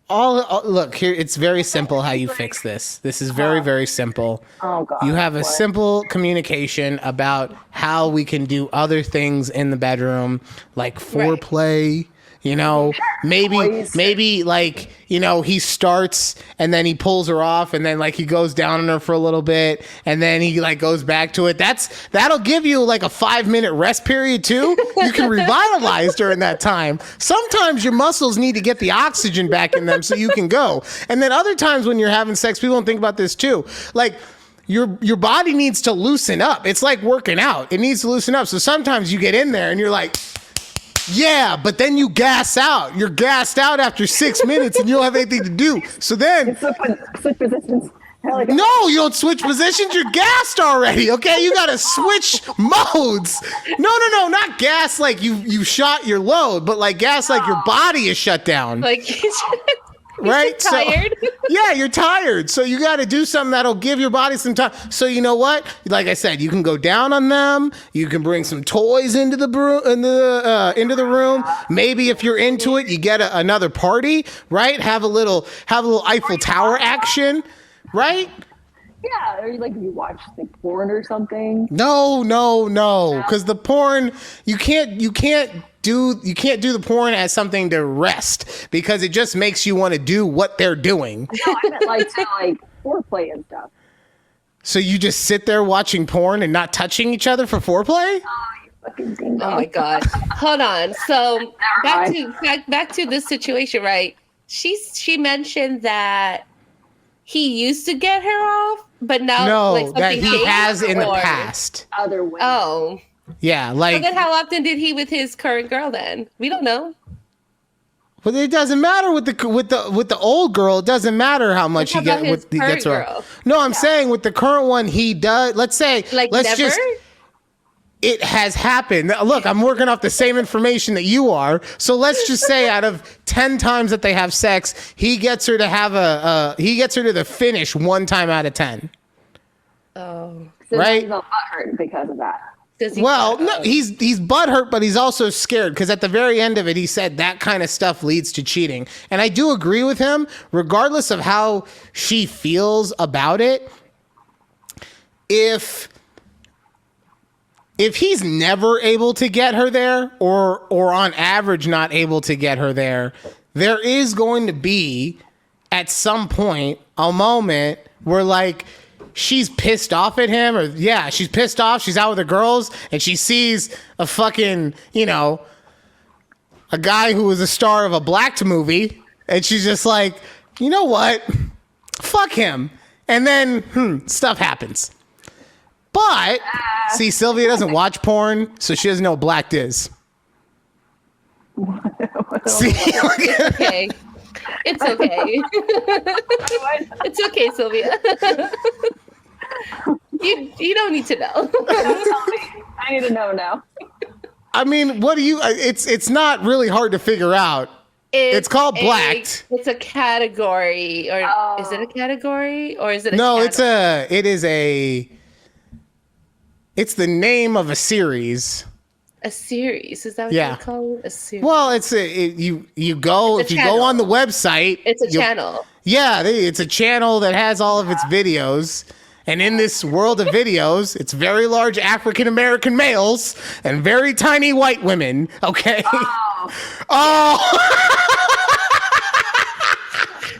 All look here. It's very simple how you fix this. This is very, very simple. Oh, God. You have a What? simple communication about how we can do other things in the bedroom, like foreplay. You know, maybe like, you know, he starts and then he pulls her off and then like he goes down on her for a little bit and then he like goes back to it. That'll give you like a 5-minute rest period too. You can revitalize during that time. Sometimes your muscles need to get the oxygen back in them so you can go. And then other times when you're having sex, people don't think about this too. Like, your body needs to loosen up. It's like working out. It needs to loosen up. So sometimes you get in there and you're like, yeah, but then you gas out. You're gassed out after 6 minutes and you don't have anything to do. So then, Switch positions. Like, no, you don't switch positions. You're gassed already, okay? You got to switch modes. No, not gas like you shot your load, but like gas like your body is shut down. Like he's Right? tired. So, yeah, you're tired. So you got to do something that'll give your body some time. So you know what? Like I said, you can go down on them. You can bring some toys into the into the room. Maybe if you're into it, you get another party, right? Have a little Eiffel Tower action, right? yeah, or like you watch like porn or something. No, because the porn you can't do the porn as something to rest because it just makes you want to do what they're doing. No, I meant like to like foreplay and stuff. So you just sit there watching porn and not touching each other for foreplay? Fucking ding Oh dong. my god. Hold on. So back mind. to this situation, right? She mentioned that he used to get her off, but now No, like that something he changed, has in the or- past. Other women. Oh. Yeah, So like, then how often did he with his current girl then? We don't know. but it doesn't matter with the old girl. It doesn't matter how much How he about his gets current her. girl? No, I'm saying with the current one, he does. Let's Like never. never? It has happened. Look, I'm working off the same information that you are. So let's just say out of 10 times that they have sex, he gets her to he gets her to the finish 1 time out of 10. Oh. So right? he's all butthurt because of that. Does he Well, no, he's butthurt, but he's also scared because at the very end of it, he said that kind of stuff leads to cheating. And I do agree with him, regardless of how she feels about it. If he's never able to get her there, or on average not able to get her there, there is going to be at some point a moment where like she's pissed off at him, or yeah, she's pissed off. She's out with her girls and she sees a fucking, you know, a guy who was a star of a Blacked movie, and she's just like, you know what? Fuck him. And then stuff happens. But see, Sylvia doesn't watch porn, so she doesn't know what blacked is. See, It's okay. It's okay. It's okay, Sylvia. You don't need to know. I need to know now. I mean, what do you? It's not really hard to figure out. It's called blacked. It's a category, or is it a category, or is it? It's the name of a series. A series. Is that what you call it? A series. Well, you go on the website. It's a channel. Yeah, it's a channel that has all of its videos. And in this world of videos, it's very large African American males and very tiny white women. Okay. Oh.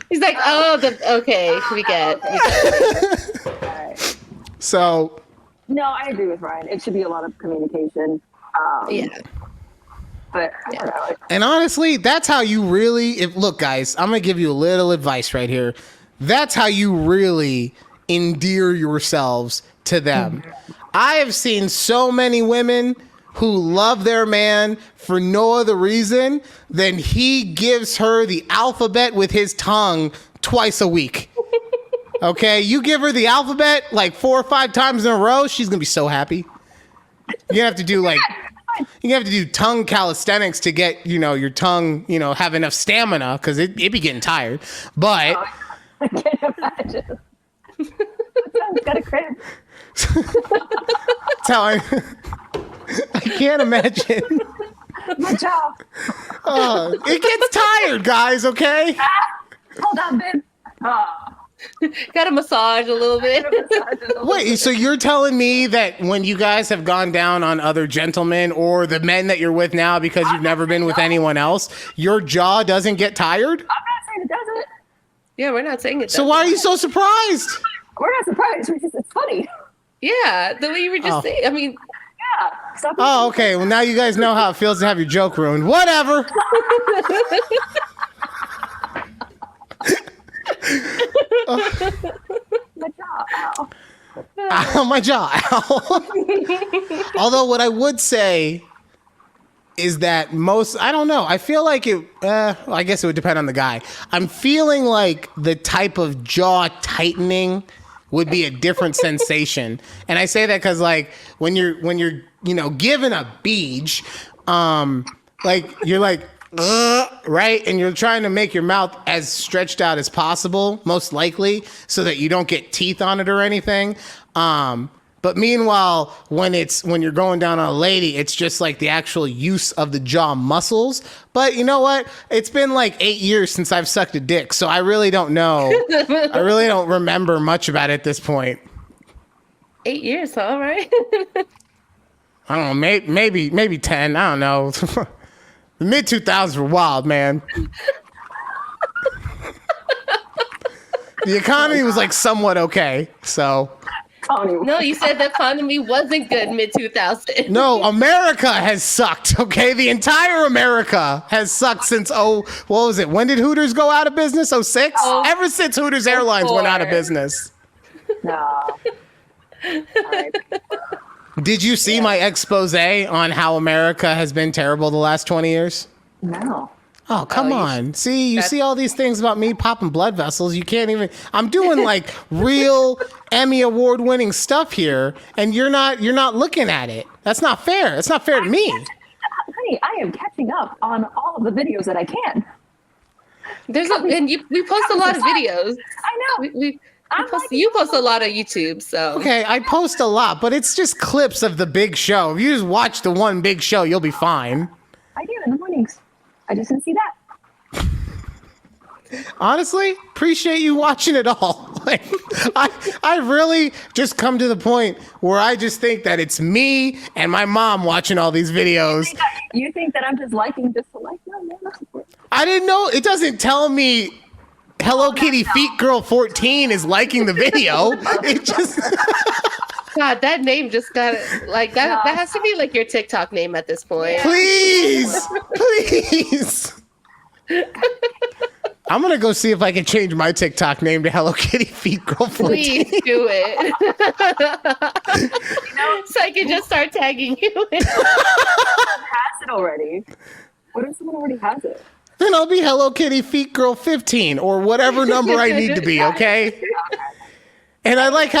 He's like, okay, we get. So. No, I agree with Ryan. It should be a lot of communication. But I don't know. And honestly, that's how you really. Look, guys, I'm gonna give you a little advice right here. That's how you really endear yourselves to them. I have seen so many women who love their man for no other reason than he gives her the alphabet with his tongue twice a week. Okay, you give her the alphabet like 4 or 5 times in a row, she's gonna be so happy. You have to do tongue calisthenics to get your tongue have enough stamina, because it be getting tired. But I can't imagine. It's got a cramp. That's how I can't imagine. My jaw. It gets tired, guys, okay? Hold on, babe. Got a massage a little bit. Wait, so you're telling me that when you guys have gone down on other gentlemen or the men that you're with now because you've never been with anyone else, your jaw doesn't get tired? I'm not saying it doesn't. Yeah, we're not saying it. So why are you so surprised? We're not surprised. It's funny. Yeah, the way you were just saying. I mean, Yeah. Oh, okay. Well, now you guys know how it feels to have your joke ruined. Whatever. My jaw. Ow. Ow, my jaw. Ow. Although what I would say is that I don't know. I feel like I guess it would depend on the guy. I'm feeling like the type of jaw tightening would be a different sensation. And I say that because like when you're given a beach, like you're like, right? And you're trying to make your mouth as stretched out as possible, most likely, so that you don't get teeth on it or anything. But meanwhile, when you're going down on a lady, it's just like the actual use of the jaw muscles. But you know what? It's been like 8 years since I've sucked a dick, so I really don't know. I really don't remember much about it at this point. 8 years, huh? All right. I don't know, maybe 10. I don't know. The mid 2000s were wild, man. The economy was like somewhat okay, so. No, you said the economy wasn't good mid 2000. No, America has sucked. Okay, the entire America has sucked since what was it? When did Hooters go out of business? 06? Ever since Hooters Airlines went out of business. No. Did you see my expose on how America has been terrible the last 20 years? No. Oh, come on. See, you see all these things about me popping blood vessels. You can't even, I'm doing like real Emmy award winning stuff here, and you're not looking at it. That's not fair. That's not fair to me. Honey, I am catching up on all of the videos that I can. We post a lot of videos. I know. You post a lot on YouTube, so. Okay, I post a lot, but it's just clips of the big show. If you just watch the one big show, you'll be fine. I do in the mornings. I just didn't see that. Honestly, appreciate you watching it all. Like, I really just come to the point where I just think that it's me and my mom watching all these videos. You think that I'm just liking just to like? No. I didn't know. It doesn't tell me Hello Kitty Feet Girl 14 is liking the video. It just. God, that name just got like that. No, that has to be like your TikTok name at this point. Please. I'm gonna go see if I can change my TikTok name to Hello Kitty Feet Girl 14. Please do it. So I can just start tagging you in. Has it already? What if someone already has it? Then I'll be Hello Kitty Feet Girl 15 or whatever number I need to be, okay? And I like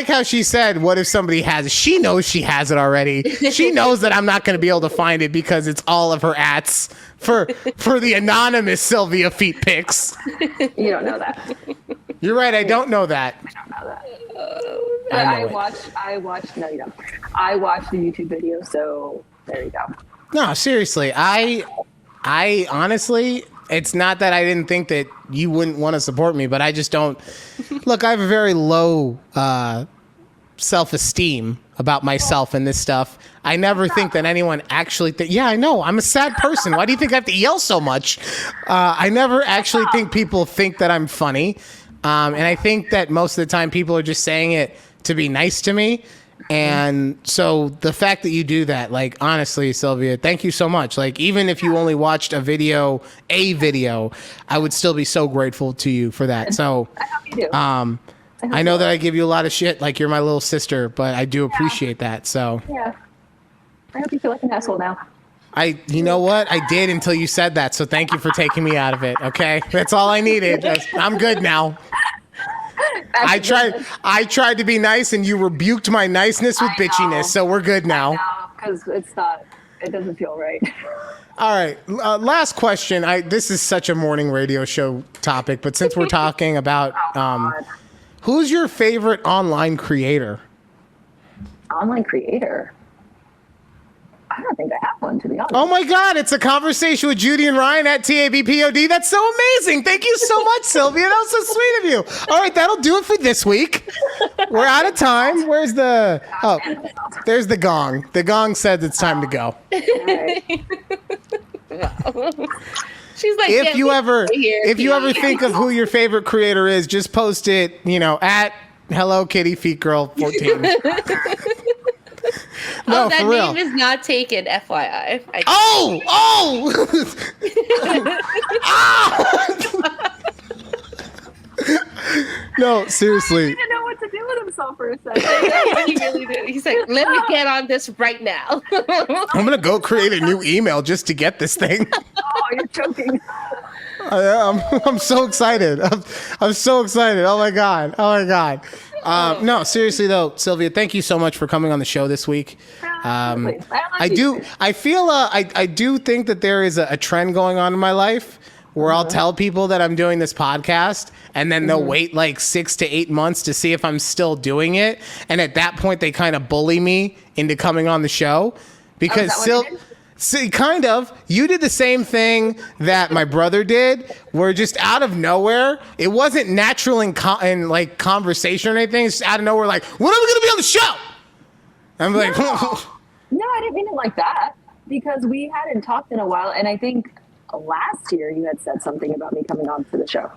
how she said, what if somebody has it? She knows she has it already. She knows that I'm not going to be able to find it because it's all of her ats for the anonymous Sylvia feet pics. You don't know that. You're right, I don't know that. I don't know that. I watched. No, you don't. I watched the YouTube video, so there you go. No, seriously, I honestly, it's not that I didn't think that you wouldn't want to support me, but I just don't. Look, I have a very low self-esteem about myself and this stuff. I never think that anyone actually yeah, I know. I'm a sad person. Why do you think I have to yell so much? I never actually think people think that I'm funny. And I think that most of the time people are just saying it to be nice to me. And so the fact that you do that, like, honestly, Sylvia, thank you so much. Like, even if you only watched a video, I would still be so grateful to you for that. So, I hope you do. I know that I give you a lot of shit, like you're my little sister, but I do appreciate that. So, Yeah. I hope you feel like an asshole now. you know what? I did until you said that. So thank you for taking me out of it. Okay. That's all I needed. I'm good now. I tried to be nice and you rebuked my niceness with bitchiness. So we're good now. Because it doesn't feel right. All right. Last question. This is such a morning radio show topic, but since we're talking about, who's your favorite online creator? Online creator? I don't think I have one, to be honest. Oh my God, it's a conversation with Judy and Ryan at TABPOD. That's so amazing. Thank you so much, Sylvia. That was so sweet of you. All right, that'll do it for this week. We're out of time. Where's the... Oh, there's the gong. The gong says it's time to go. She's like, If you ever think of who your favorite creator is, just post it, at Hello Kitty Feet Girl 14. No, that for real. name is not taken, FYI. No, seriously. He didn't know what to do with himself for a second. He really did. He's like, let me get on this right now. I'm going to go create a new email just to get this thing. Oh, you're choking. I'm so excited. I'm so excited. Oh my God. No, seriously though, Sylvia, thank you so much for coming on the show this week. I do think that there is a trend going on in my life where I'll tell people that I'm doing this podcast and then they'll wait like 6 to 8 months to see if I'm still doing it. And at that point, they kind of bully me into coming on the show because kind of, you did the same thing that my brother did, where just out of nowhere, it wasn't natural in like conversation or anything. It's just out of nowhere, like, when are we going to be on the show? I'm like, No, I didn't mean it like that, because we hadn't talked in a while, and I think last year you had said something about me coming on to the show.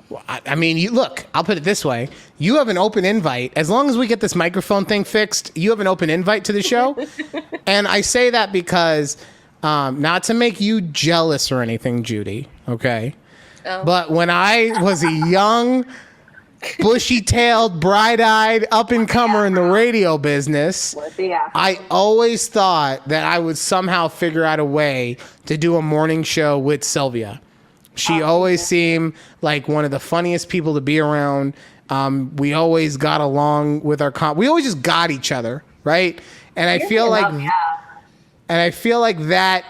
Well, I mean, look, I'll put it this way. You have an open invite. As long as we get this microphone thing fixed, you have an open invite to the show. And I say that because, not to make you jealous or anything, Judy, okay? Oh. But when I was a young, bushy-tailed, bright-eyed up-and-comer in the radio business, I always thought that I would somehow figure out a way to do a morning show with Sylvia. She always seemed like one of the funniest people to be around. We always got along with we always just got each other, right? And I feel like that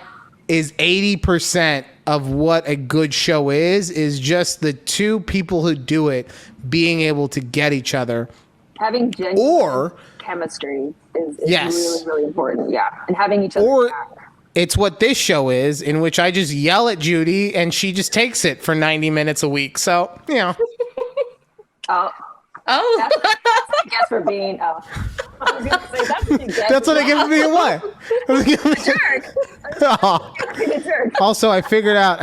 is 80% of what a good show is just the two people who do it being able to get each other. Having genuine chemistry is really, really important. Yeah. And having each other back. It's what this show is, in which I just yell at Judy and she just takes it for 90 minutes a week. So, Oh. That's I guess for being. I was gonna say, that's what I give me. What? Jerk. Oh. Also, I figured out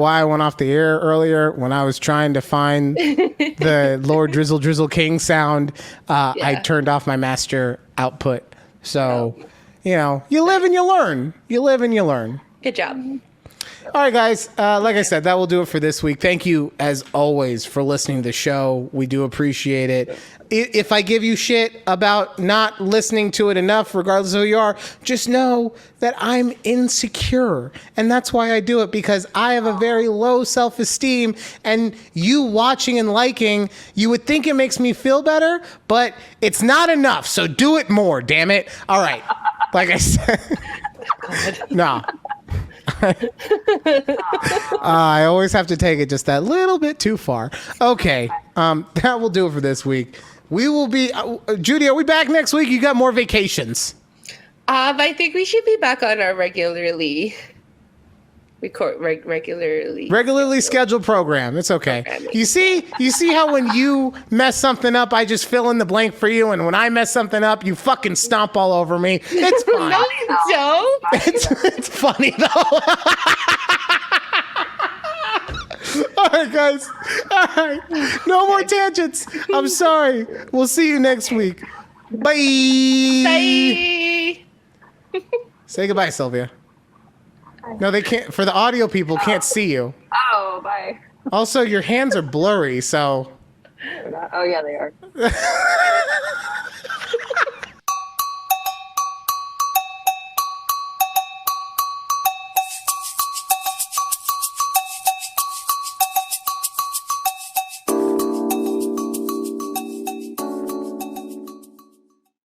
why I went off the air earlier when I was trying to find the Lord Drizzle Drizzle King sound. I turned off my master output. So. You live and you learn. Good job. All right, guys. Like I said, that will do it for this week. Thank you, as always, for listening to the show. We do appreciate it. If I give you shit about not listening to it enough, regardless of who you are, just know that I'm insecure. And that's why I do it, because I have a very low self-esteem. And you watching and liking, you would think it makes me feel better, but it's not enough. So do it more, damn it. All right. Like I said, no. I always have to take it just that little bit too far. Okay, that will do it for this week. We will be, Judy, are we back next week? You got more vacations. I think we should be back on our regularly scheduled program. It's okay. Programming. You see how when you mess something up, I just fill in the blank for you, and when I mess something up, you fucking stomp all over me. It's fine. No, you don't. It's funny though. All right, guys. All right. No more tangents. I'm sorry. We'll see you next week. Bye. Bye. Say goodbye, Sylvia. No, they can't. For the audio people, can't see you. Oh, bye. Also, your hands are blurry, so. Oh, yeah, they are.